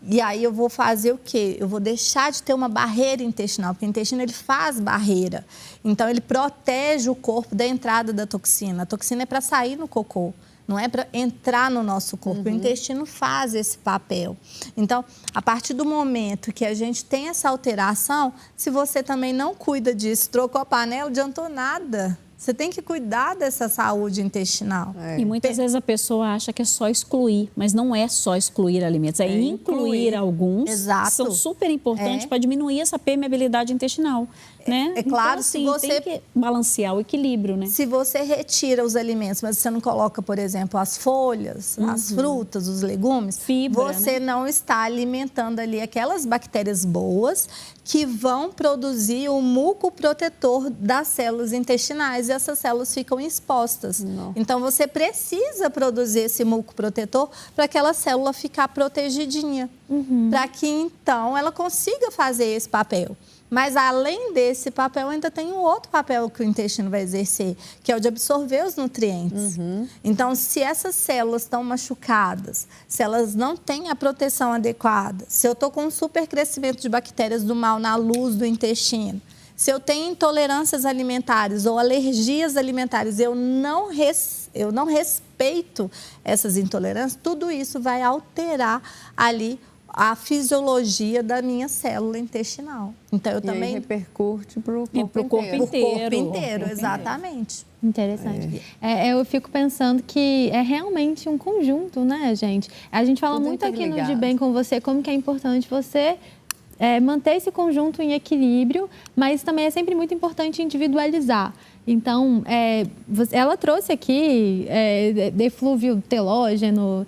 e aí eu vou fazer o quê? Eu vou deixar de ter uma barreira intestinal, porque o intestino ele faz barreira. Então, ele protege o corpo da entrada da toxina. A toxina é para sair no cocô, não é para entrar no nosso corpo. O intestino faz esse papel. Então, a partir do momento que a gente tem essa alteração, se você também não cuida disso, trocou a panela, não adiantou nada. Você tem que cuidar dessa saúde intestinal. E muitas vezes a pessoa acha que é só excluir, mas não é só excluir alimentos, é incluir alguns Exato. que são super importantes para diminuir essa permeabilidade intestinal, né? É claro, então, se assim, você- tem que balancear o equilíbrio, né? Se você retira os alimentos, mas você não coloca, por exemplo, as folhas, as frutas, os legumes, Fibra, você não está alimentando ali aquelas bactérias boas que vão produzir o muco protetor das células intestinais e essas células ficam expostas. Então, você precisa produzir esse muco protetor para aquela célula ficar protegidinha, para que então ela consiga fazer esse papel. Mas, além desse papel, ainda tem um outro papel que o intestino vai exercer, que é o de absorver os nutrientes. Então, se essas células estão machucadas, se elas não têm a proteção adequada, se eu estou com um supercrescimento de bactérias do mal na luz do intestino, se eu tenho intolerâncias alimentares ou alergias alimentares, eu não respeito essas intolerâncias, tudo isso vai alterar ali a fisiologia da minha célula intestinal. Então, eu E também... aí repercute para o pro corpo corpo inteiro. O corpo inteiro. inteiro, exatamente. Interessante. Eu fico pensando que é realmente um conjunto, né, gente? A gente fala Tudo muito aqui no interligado. De Bem com Você como que é importante você manter esse conjunto em equilíbrio, mas também é sempre muito importante individualizar. Então, ela trouxe aqui deflúvio telógeno,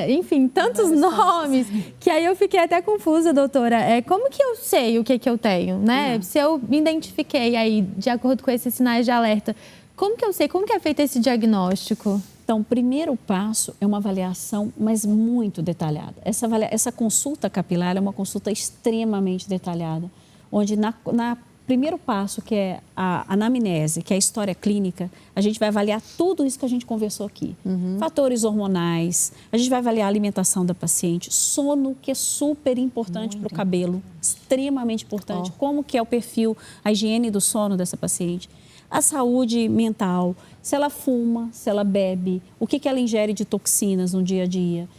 enfim, tantos nomes, que aí eu fiquei até confusa, doutora. Como que eu sei o que eu tenho, né? Se eu me identifiquei aí, de acordo com esses sinais de alerta, como que eu sei? Como que é feito esse diagnóstico? Então, o primeiro passo é uma avaliação, mas muito detalhada. Essa consulta capilar é uma consulta extremamente detalhada, onde na primeiro passo, que é a anamnese, que é a história clínica, a gente vai avaliar tudo isso que a gente conversou aqui. Fatores hormonais, a gente vai avaliar a alimentação da paciente, sono, que é super importante para o cabelo, extremamente importante, como que é o perfil, a higiene do sono dessa paciente. A saúde mental, se ela fuma, se ela bebe, o que ela ingere de toxinas no dia a dia.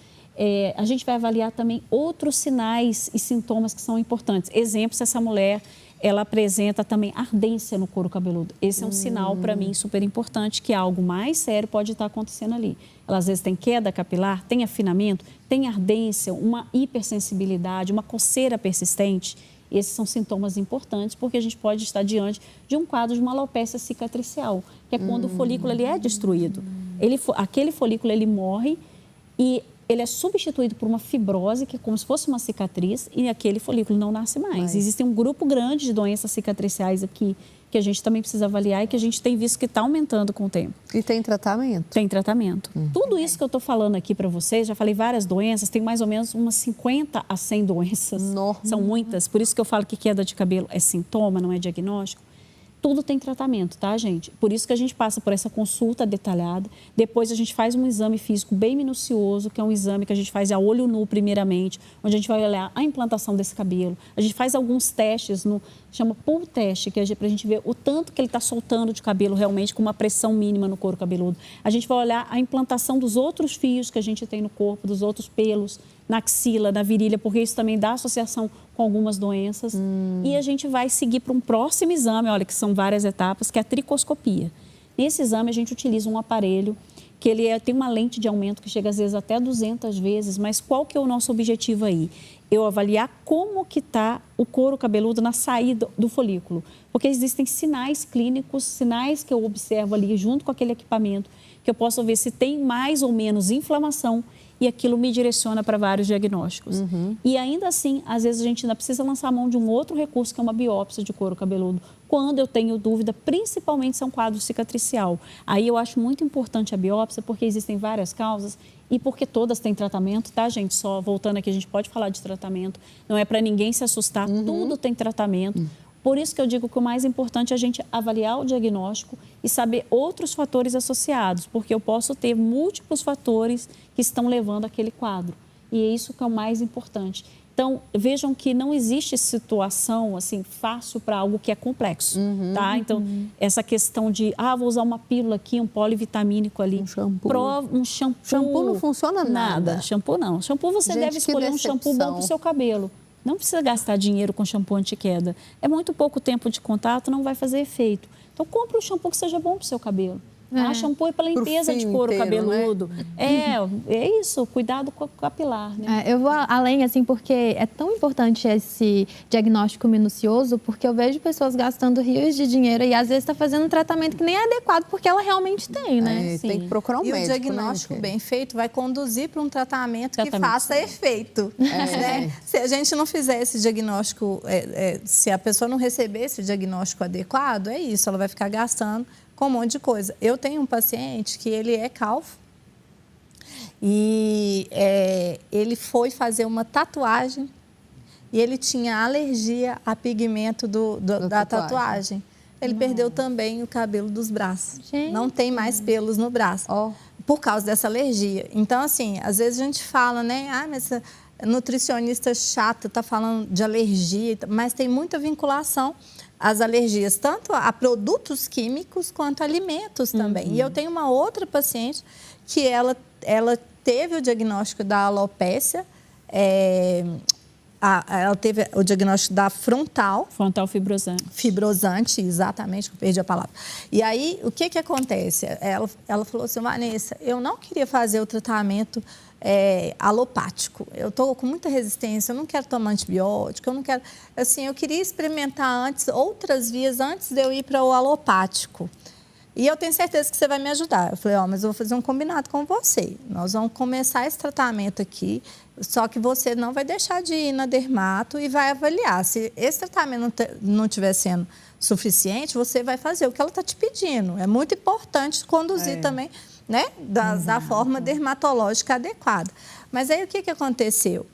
A gente vai avaliar também outros sinais e sintomas que são importantes. Exemplo, se essa mulher ela apresenta também ardência no couro cabeludo. Esse é um sinal, para mim, super importante, que algo mais sério pode estar acontecendo ali. Ela, às vezes, tem queda capilar, tem afinamento, tem ardência, uma hipersensibilidade, uma coceira persistente. Esses são sintomas importantes, porque a gente pode estar diante de um quadro de uma alopecia cicatricial, que é quando o folículo ele é destruído. Aquele folículo ele morre e ele é substituído por uma fibrose, que é como se fosse uma cicatriz, e aquele folículo não nasce mais. Existe um grupo grande de doenças cicatriciais aqui, que a gente também precisa avaliar e que a gente tem visto que está aumentando com o tempo. E tem tratamento? Tem tratamento. Tudo isso que eu estou falando aqui para vocês, já falei várias doenças, tem mais ou menos umas 50 a 100 doenças. São muitas, por isso que eu falo que queda de cabelo é sintoma, não é diagnóstico. Tudo tem tratamento, tá, gente? Por isso que a gente passa por essa consulta detalhada. Depois a gente faz um exame físico bem minucioso, que é um exame que a gente faz a olho nu primeiramente, onde a gente vai olhar a implantação desse cabelo. A gente faz alguns testes, chama pull test, que é para a gente ver o tanto que ele está soltando de cabelo realmente com uma pressão mínima no couro cabeludo. A gente vai olhar a implantação dos outros fios que a gente tem no corpo, dos outros pelos, na axila, na virilha, porque isso também dá associação com algumas doenças. E a gente vai seguir para um próximo exame, olha, que são várias etapas, que é a tricoscopia. Nesse exame, a gente utiliza um aparelho que ele tem uma lente de aumento que chega às vezes até 200 vezes, mas qual que é o nosso objetivo aí? Eu avaliar como que está o couro cabeludo na saída do folículo. Porque existem sinais clínicos, sinais que eu observo ali junto com aquele equipamento, que eu posso ver se tem mais ou menos inflamação, e aquilo me direciona para vários diagnósticos. E ainda assim, às vezes a gente ainda precisa lançar a mão de um outro recurso, que é uma biópsia de couro cabeludo, quando eu tenho dúvida, principalmente se é um quadro cicatricial. Aí eu acho muito importante a biópsia, porque existem várias causas e porque todas têm tratamento, tá, gente? Só voltando aqui, a gente pode falar de tratamento, não é para ninguém se assustar, tudo tem tratamento. Por isso que eu digo que o mais importante é a gente avaliar o diagnóstico e saber outros fatores associados, porque eu posso ter múltiplos fatores que estão levando àquele quadro. E é isso que é o mais importante. Então, vejam que não existe situação assim fácil para algo que é complexo, tá? Então, essa questão de, vou usar uma pílula aqui, um polivitamínico ali. Um shampoo. Um shampoo. Shampoo não funciona nada. Shampoo não. Shampoo você Gente, deve escolher um shampoo bom para o seu cabelo. Não precisa gastar dinheiro com shampoo anti-queda. É muito pouco tempo de contato, não vai fazer efeito. Então, compre um shampoo que seja bom para o seu cabelo. Shampoo é para limpeza de couro cabeludo. Né? É isso, cuidado com o capilar. Né? Eu vou além, assim, porque é tão importante esse diagnóstico minucioso, porque eu vejo pessoas gastando rios de dinheiro e às vezes está fazendo um tratamento que nem é adequado, porque ela realmente tem, né? Tem que procurar um médico. E o diagnóstico bem feito vai conduzir para um tratamento que faça efeito. Né? Se a gente não fizer esse diagnóstico, se a pessoa não receber esse diagnóstico adequado, é isso, ela vai ficar gastando com um monte de coisa. Eu tenho um paciente que ele é calvo e ele foi fazer uma tatuagem e ele tinha alergia a pigmento da tatuagem. Ele perdeu também o cabelo dos braços. Gente. Não tem mais pelos no braço por causa dessa alergia. Então, assim, às vezes a gente fala, né? Mas essa nutricionista chata está falando de alergia, mas tem muita vinculação as alergias, tanto a produtos químicos quanto a alimentos também. E eu tenho uma outra paciente que ela teve o diagnóstico da alopécia, ela teve o diagnóstico da frontal fibrosante. Fibrosante, exatamente, que eu perdi a palavra. E aí, o que acontece? Ela falou assim, Vanessa, eu não queria fazer o tratamento alopático. Eu estou com muita resistência, eu não quero tomar antibiótico, eu não quero... Assim, eu queria experimentar antes, outras vias antes de eu ir para o alopático. E eu tenho certeza que você vai me ajudar. Eu falei, mas eu vou fazer um combinado com você. Nós vamos começar esse tratamento aqui, só que você não vai deixar de ir na dermato e vai avaliar. Se esse tratamento não estiver sendo suficiente, você vai fazer o que ela está te pedindo. É muito importante conduzir também, né, da forma dermatológica adequada. Mas aí o que aconteceu?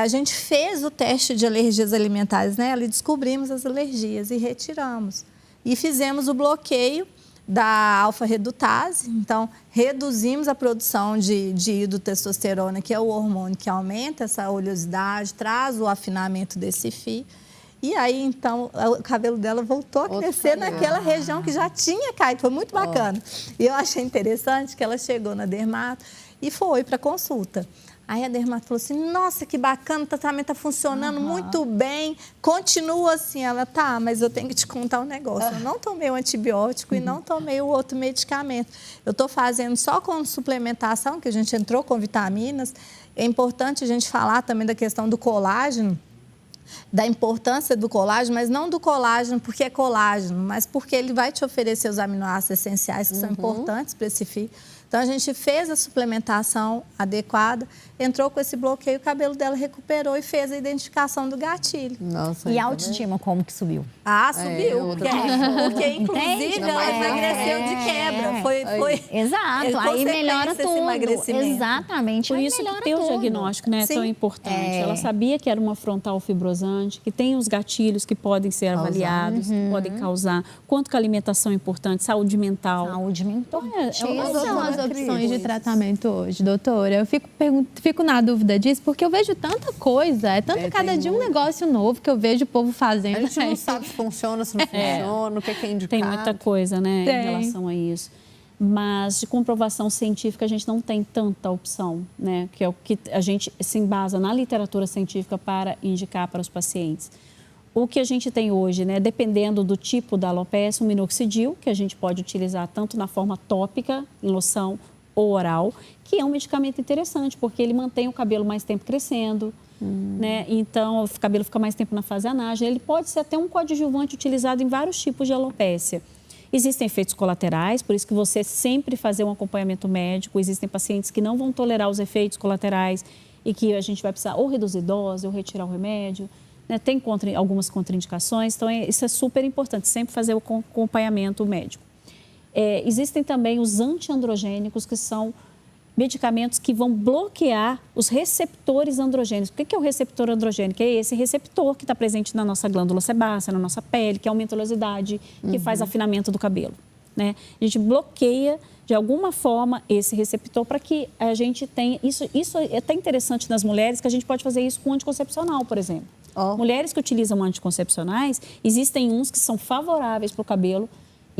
A gente fez o teste de alergias alimentares nela e descobrimos as alergias e retiramos. E fizemos o bloqueio da alfa-redutase, então reduzimos a produção de hidrotestosterona, que é o hormônio que aumenta essa oleosidade, traz o afinamento desse fio. E aí, então, o cabelo dela voltou a crescer naquela região que já tinha caído. Foi muito bacana. E eu achei interessante que ela chegou na dermato e foi para consulta. Aí a dermato falou assim, nossa, que bacana, o tratamento está funcionando muito bem, continua assim. Ela, mas eu tenho que te contar um negócio. Eu não tomei o antibiótico e não tomei o outro medicamento. Eu estou fazendo só com suplementação, que a gente entrou com vitaminas. É importante a gente falar também da questão do colágeno, da importância do colágeno, mas não do colágeno porque é colágeno, mas porque ele vai te oferecer os aminoácidos essenciais que são importantes para esse fio. Então, a gente fez a suplementação adequada, entrou com esse bloqueio, o cabelo dela recuperou e fez a identificação do gatilho. Nossa, e a autoestima como que subiu? Subiu. Porque inclusive, ela emagreceu de quebra. Foi exato, aí melhora tudo. Exatamente, por isso que ter o diagnóstico, né, é tão importante. Ela sabia que era uma frontal fibrosante, que tem os gatilhos que podem ser avaliados, que podem causar. Quanto que a alimentação é importante, saúde mental. Saúde mental. Quais são as opções de tratamento hoje, doutora? Eu fico na dúvida disso, porque eu vejo tanta coisa, cada dia um negócio novo que eu vejo o povo fazendo. A gente não sabe se funciona, se não funciona, o que é indicado. Tem muita coisa, né, em relação a isso. Mas de comprovação científica a gente não tem tanta opção, né, que é o que a gente se embasa na literatura científica para indicar para os pacientes. O que a gente tem hoje, né, dependendo do tipo da alopecia, o minoxidil, que a gente pode utilizar tanto na forma tópica, em loção ou oral, que é um medicamento interessante, porque ele mantém o cabelo mais tempo crescendo, né? Então, o cabelo fica mais tempo na fase anágena. Ele pode ser até um coadjuvante utilizado em vários tipos de alopécia. Existem efeitos colaterais, por isso que você sempre fazer um acompanhamento médico. Existem pacientes que não vão tolerar os efeitos colaterais e que a gente vai precisar ou reduzir dose ou retirar o remédio. Tem algumas contraindicações, então isso é super importante, sempre fazer o acompanhamento médico. Existem também os antiandrogênicos, que são medicamentos que vão bloquear os receptores androgênicos. O que é o receptor androgênico? É esse receptor que está presente na nossa glândula sebácea, na nossa pele, que aumenta a oleosidade, que faz afinamento do cabelo. Né? A gente bloqueia, de alguma forma, esse receptor para que a gente tenha... Isso é até interessante nas mulheres, que a gente pode fazer isso com anticoncepcional, por exemplo. Mulheres que utilizam anticoncepcionais, existem uns que são favoráveis para o cabelo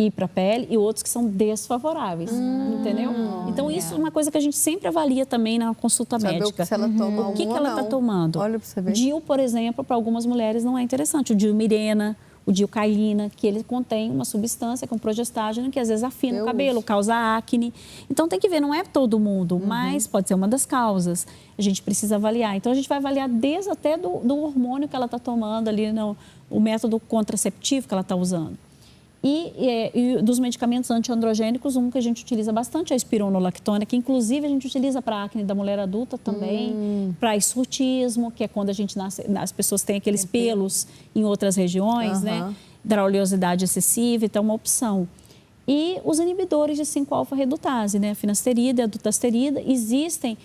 ir para a pele e outros que são desfavoráveis, entendeu? Então, isso é uma coisa que a gente sempre avalia também na consulta médica. Se ela toma O que algum ou ela está não. tomando? Olha pra você ver. DIU, por exemplo, para algumas mulheres não é interessante. O DIU Mirena, o Dilcaína, que ele contém uma substância com progestágeno que às vezes afina o cabelo, causa acne. Então tem que ver, não é todo mundo, mas pode ser uma das causas. A gente precisa avaliar. Então a gente vai avaliar desde até do hormônio que ela está tomando ali, o método contraceptivo que ela está usando. E dos medicamentos antiandrogênicos, um que a gente utiliza bastante é a espironolactona, que inclusive a gente utiliza para acne da mulher adulta também, para hirsutismo, que é quando a gente nasce, as pessoas têm aqueles pelos em outras regiões, né? Da oleosidade excessiva, então é uma opção. E os inibidores de 5-alfa-redutase, né? A finasterida e a dutasterida, existem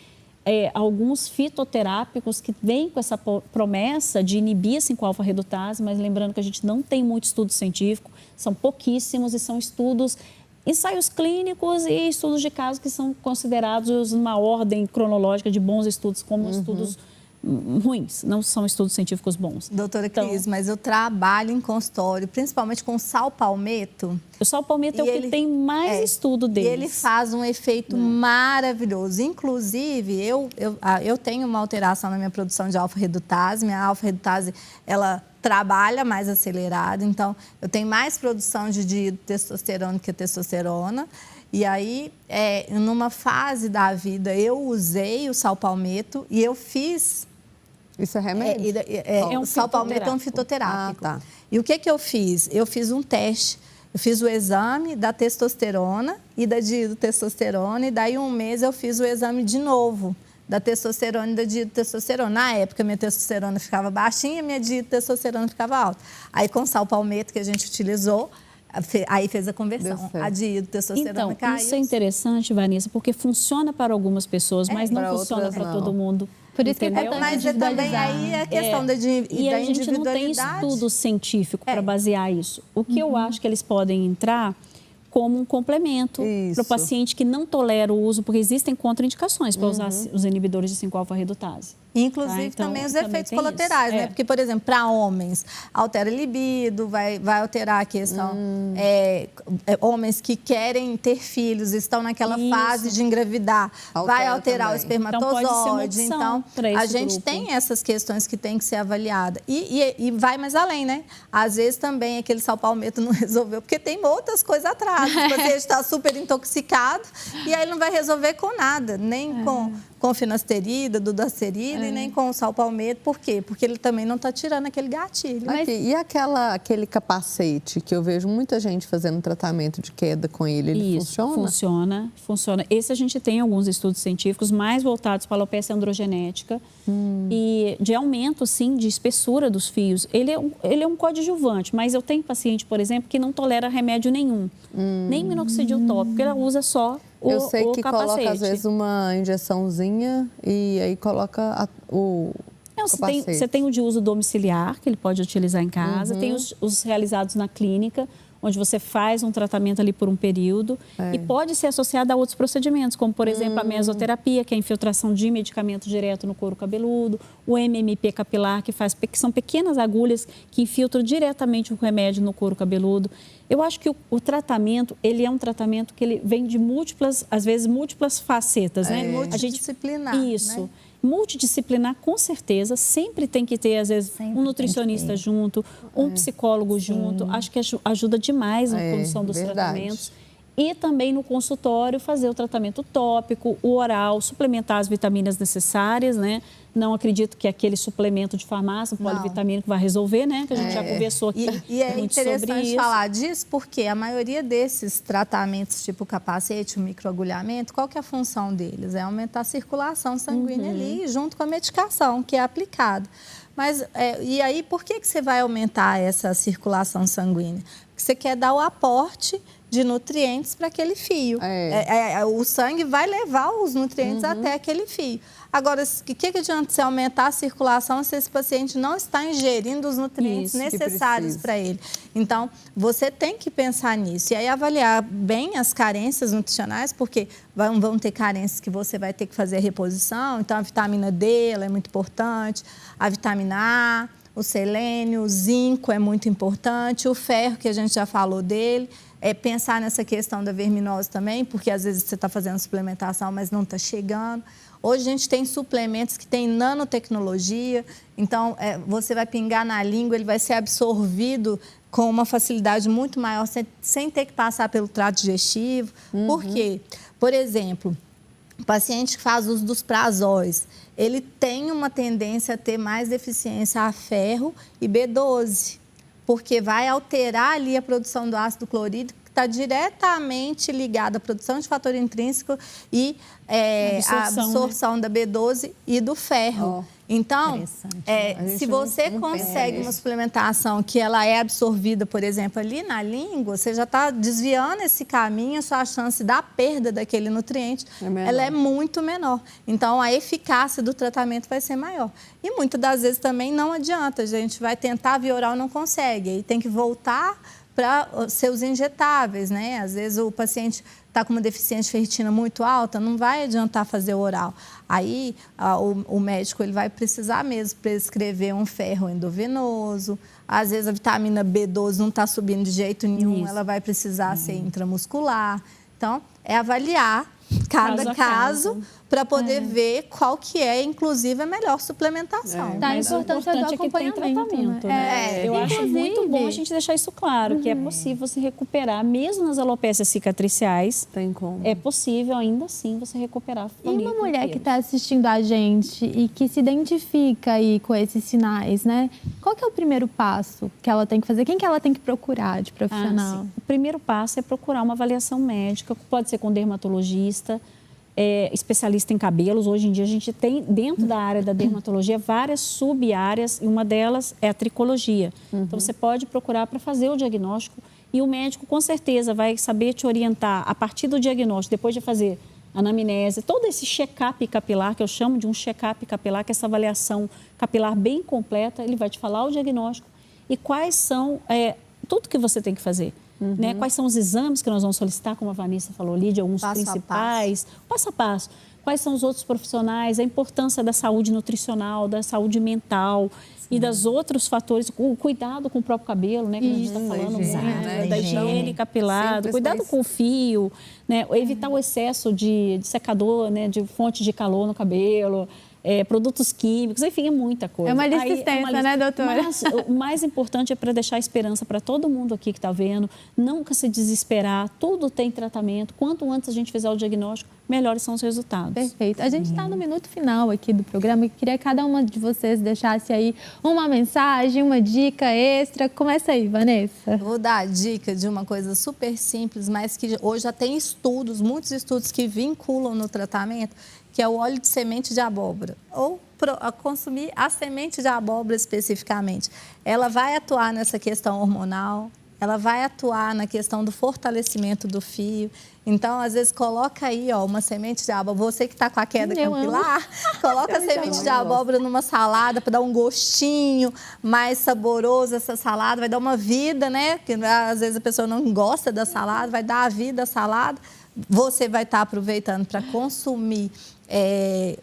alguns fitoterápicos que vêm com essa promessa de inibir a 5-alfa-redutase, mas lembrando que a gente não tem muito estudo científico, são pouquíssimos e são estudos, ensaios clínicos e estudos de caso que são considerados numa ordem cronológica de bons estudos como estudos ruins, não são estudos científicos bons. Doutora Cris, mas eu trabalho em consultório, principalmente com sal palmeto. O sal palmeto é o que tem mais estudo deles. E ele faz um efeito maravilhoso. Inclusive, eu tenho uma alteração na minha produção de alfa-redutase. Minha alfa-redutase, ela trabalha mais acelerado. Então, eu tenho mais produção de diedotestosterona que testosterona. E aí, numa fase da vida, eu usei o sal palmeto e eu fiz... Isso é remédio? O sal palmeto é um fitoterápico. Ah, tá. E o que eu fiz? Eu fiz um teste. Eu fiz o exame da testosterona e da diedotestosterona, e daí um mês eu fiz o exame de novo da testosterona e da diedotestosterona. Na época, minha testosterona ficava baixinha e minha diedotestosterona ficava alta. Aí, com o sal palmeto que a gente utilizou, aí fez a conversão. A diedotestosterona caiu. Isso é interessante, Vanessa, porque funciona para algumas pessoas, mas não funciona para todo mundo. Por isso que Mas também aí a questão da individualidade. E a gente não tem estudo científico para basear isso. O que eu acho que eles podem entrar como um complemento para o paciente que não tolera o uso, porque existem contraindicações para usar os inibidores de 5-alfa-redutase. Inclusive Então, também os também efeitos tem colaterais, isso. né? Porque, por exemplo, para homens, altera a libido, vai alterar a questão. Homens que querem ter filhos, estão naquela fase de engravidar, vai alterar o espermatozoide. Então, a gente tem essas questões que tem que ser avaliada. E vai mais além, né? Às vezes também aquele sal palmeto não resolveu, porque tem outras coisas atrás. O paciente está super intoxicado e aí ele não vai resolver com nada, nem com finasterida, dudasterida e nem com o sal palmeto. Por quê? Porque ele também não está tirando aquele gatilho. E aquele capacete que eu vejo muita gente fazendo tratamento de queda com ele, funciona? Funciona. Esse a gente tem alguns estudos científicos mais voltados para a alopecia androgenética e de aumento, sim, de espessura dos fios. Ele é um coadjuvante, mas eu tenho paciente, por exemplo, que não tolera remédio nenhum, nem minoxidil tópico, ela usa só eu sei que capacete. Coloca, às vezes, uma injeçãozinha e aí coloca o capacete. Você tem o de uso domiciliar, que ele pode utilizar em casa. Tem os realizados na clínica, onde você faz um tratamento ali por um período. E pode ser associado a outros procedimentos, como, por exemplo, a mesoterapia, que é a infiltração de medicamento direto no couro cabeludo. O MMP capilar, que são pequenas agulhas que infiltram diretamente o remédio no couro cabeludo. Eu acho que o tratamento, ele é um tratamento que ele vem de às vezes, múltiplas facetas, né? Multidisciplinar, Isso. Né? Multidisciplinar, com certeza, sempre tem que ter, às vezes, um nutricionista junto, um psicólogo junto. Acho que ajuda demais na condução dos tratamentos. E também no consultório fazer o tratamento tópico, o oral, suplementar as vitaminas necessárias, né? Não acredito que aquele suplemento de farmácia, polivitamínico, vai resolver, né? Que a gente já conversou aqui e é muito sobre interessante isso. falar disso porque a maioria desses tratamentos, tipo capacete, o microagulhamento, qual que é a função deles? É aumentar a circulação sanguínea ali, junto com a medicação que é aplicada. Mas, e aí, por que você vai aumentar essa circulação sanguínea? Porque você quer dar o aporte de nutrientes para aquele fio. O sangue vai levar os nutrientes até aquele fio. Agora, o que adianta você aumentar a circulação se esse paciente não está ingerindo os nutrientes necessários para ele? Então, você tem que pensar nisso. E aí, avaliar bem as carências nutricionais, porque vão ter carências que você vai ter que fazer a reposição. Então, a vitamina D ela é muito importante, a vitamina A, o selênio, o zinco é muito importante, o ferro, que a gente já falou dele, pensar nessa questão da verminose também, porque às vezes você está fazendo suplementação, mas não está chegando. Hoje a gente tem suplementos que têm nanotecnologia, então você vai pingar na língua, ele vai ser absorvido com uma facilidade muito maior, sem ter que passar pelo trato digestivo. Por quê? Por exemplo, o paciente que faz uso dos prazóis, ele tem uma tendência a ter mais deficiência a ferro e B12, porque vai alterar ali a produção do ácido clorídrico, que está diretamente ligada à produção de fator intrínseco e a absorção da B12 e do ferro. Então, se você consegue uma suplementação que ela é absorvida, por exemplo, ali na língua, você já está desviando esse caminho, a sua chance da perda daquele nutriente, ela é muito menor. Então, a eficácia do tratamento vai ser maior. E muitas das vezes também não adianta, a gente vai tentar via oral, não consegue, aí tem que voltar para seus injetáveis, né? Às vezes o paciente está com uma deficiência de ferritina muito alta, não vai adiantar fazer o oral. Aí o médico ele vai precisar mesmo prescrever um ferro endovenoso. Às vezes a vitamina B12 não está subindo de jeito nenhum, ela vai precisar ser intramuscular. Então, é avaliar cada caso para poder ver qual que é, inclusive, a melhor suplementação. Tá, a importância do acompanhamento, né? Eu acho muito bom a gente deixar isso claro, que é possível se recuperar, mesmo nas alopécias cicatriciais. Tem como. É possível, ainda assim, você recuperar a E família uma mulher inteira. que está assistindo a gente e que se identifica aí com esses sinais, né? Qual que é o primeiro passo que ela tem que fazer? Quem que ela tem que procurar de profissional? O primeiro passo é procurar uma avaliação médica, pode ser com dermatologista, especialista em cabelos. Hoje em dia a gente tem, dentro da área da dermatologia, várias sub-áreas e uma delas é a tricologia. Então você pode procurar para fazer o diagnóstico e o médico com certeza vai saber te orientar a partir do diagnóstico, depois de fazer anamnese, todo esse check-up capilar, que eu chamo de um check-up capilar, que é essa avaliação capilar bem completa, ele vai te falar o diagnóstico e quais são tudo que você tem que fazer. Né? Quais são os exames que nós vamos solicitar, como a Vanessa falou ali, de alguns principais, passo a passo. Quais são os outros profissionais, a importância da saúde nutricional, da saúde mental e dos outros fatores, o cuidado com o próprio cabelo, né? Que a gente está falando, da higiene capilar, cuidado com o fio, né? Evitar o excesso de secador, né? De fonte de calor no cabelo. Produtos químicos, enfim, é muita coisa. É uma lista extensa, né, doutora? Mas o mais importante é para deixar esperança para todo mundo aqui que está vendo, nunca se desesperar, tudo tem tratamento. Quanto antes a gente fizer o diagnóstico, melhores são os resultados. Perfeito. A gente está no minuto final aqui do programa e queria que cada uma de vocês deixasse aí uma mensagem, uma dica extra. Começa aí, Vanessa. Vou dar a dica de uma coisa super simples, mas que hoje já tem estudos, muitos estudos que vinculam no tratamento, que é o óleo de semente de abóbora, ou consumir a semente de abóbora especificamente. Ela vai atuar nessa questão hormonal, ela vai atuar na questão do fortalecimento do fio. Então, às vezes, coloca aí uma semente de abóbora. Você que está com a queda capilar, coloca a semente de abóbora numa salada para dar um gostinho mais saboroso essa salada. Vai dar uma vida, né? Porque às vezes a pessoa não gosta da salada, vai dar a vida à salada. Você vai estar aproveitando para consumir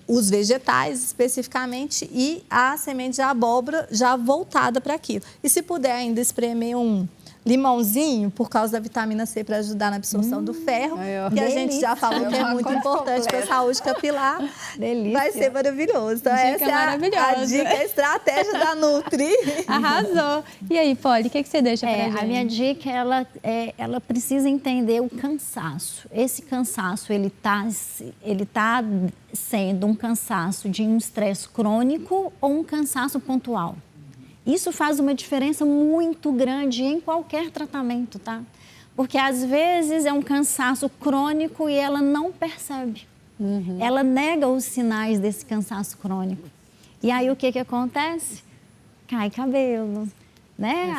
os vegetais especificamente e a semente de abóbora já voltada para aquilo. E se puder ainda espremer um limãozinho, por causa da vitamina C para ajudar na absorção do ferro, que a gente já falou que é muito importante para a saúde capilar. Delícia. Vai ser maravilhoso. Então, essa é a dica, a estratégia da Nutri. Arrasou. E aí, Polly, o que você deixa para gente? A minha dica, ela precisa entender o cansaço. Esse cansaço, ele tá sendo um cansaço de um estresse crônico ou um cansaço pontual. Isso faz uma diferença muito grande em qualquer tratamento, tá? Porque às vezes é um cansaço crônico e ela não percebe. Ela nega os sinais desse cansaço crônico. E aí o que acontece? Cai cabelo, né?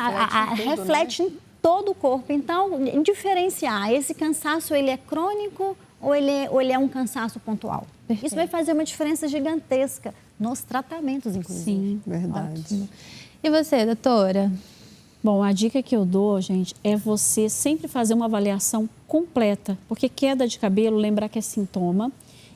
Reflete em todo o corpo. Então, diferenciar, esse cansaço ele é crônico ou ele é um cansaço pontual? Perfeito. Isso vai fazer uma diferença gigantesca nos tratamentos, inclusive. Sim, verdade. Ótimo. E você, doutora? Bom, a dica que eu dou, gente, é você sempre fazer uma avaliação completa, porque queda de cabelo, lembrar que é sintoma.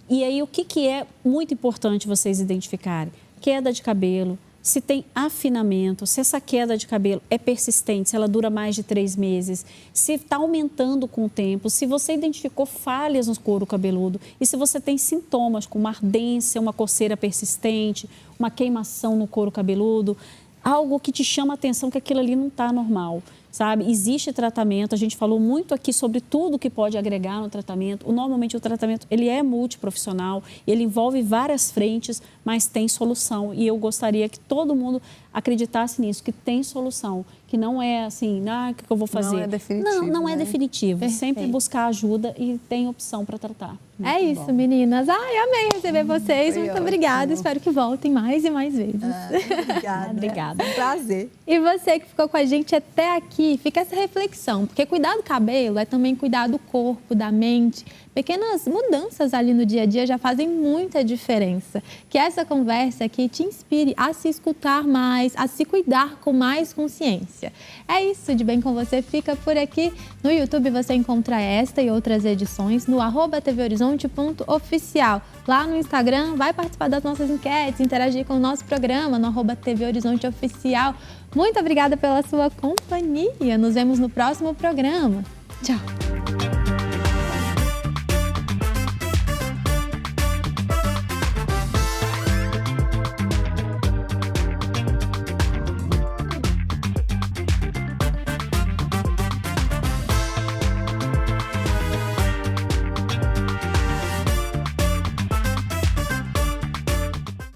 E aí, o que é muito importante vocês identificarem? Queda de cabelo, se tem afinamento, se essa queda de cabelo é persistente, se ela dura mais de 3 meses, se está aumentando com o tempo, se você identificou falhas no couro cabeludo e se você tem sintomas como ardência, uma coceira persistente, uma queimação no couro cabeludo, algo que te chama a atenção que aquilo ali não está normal, sabe? Existe tratamento, a gente falou muito aqui sobre tudo que pode agregar no tratamento. Normalmente o tratamento, ele é multiprofissional, ele envolve várias frentes, mas tem solução. E eu gostaria que todo mundo acreditasse nisso, que tem solução, que não é assim, o que eu vou fazer? Não é definitivo. Não é definitivo. Perfeito. Sempre buscar ajuda e tem opção para tratar. É isso, meninas. Ai, amei receber vocês. Foi Muito obrigada. ótimo. Espero que voltem mais e mais vezes. Obrigada. Obrigada. Um prazer. E você que ficou com a gente até aqui, fica essa reflexão, porque cuidar do cabelo é também cuidar do corpo, da mente. Pequenas mudanças ali no dia a dia já fazem muita diferença. Que essa conversa aqui te inspire a se escutar mais, a se cuidar com mais consciência. É isso, De Bem Com Você fica por aqui. No YouTube você encontra esta e outras edições no @tvhorizonte.oficial. Lá no Instagram, vai participar das nossas enquetes, interagir com o nosso programa no @tvhorizonteoficial. Muito obrigada pela sua companhia. Nos vemos no próximo programa. Tchau!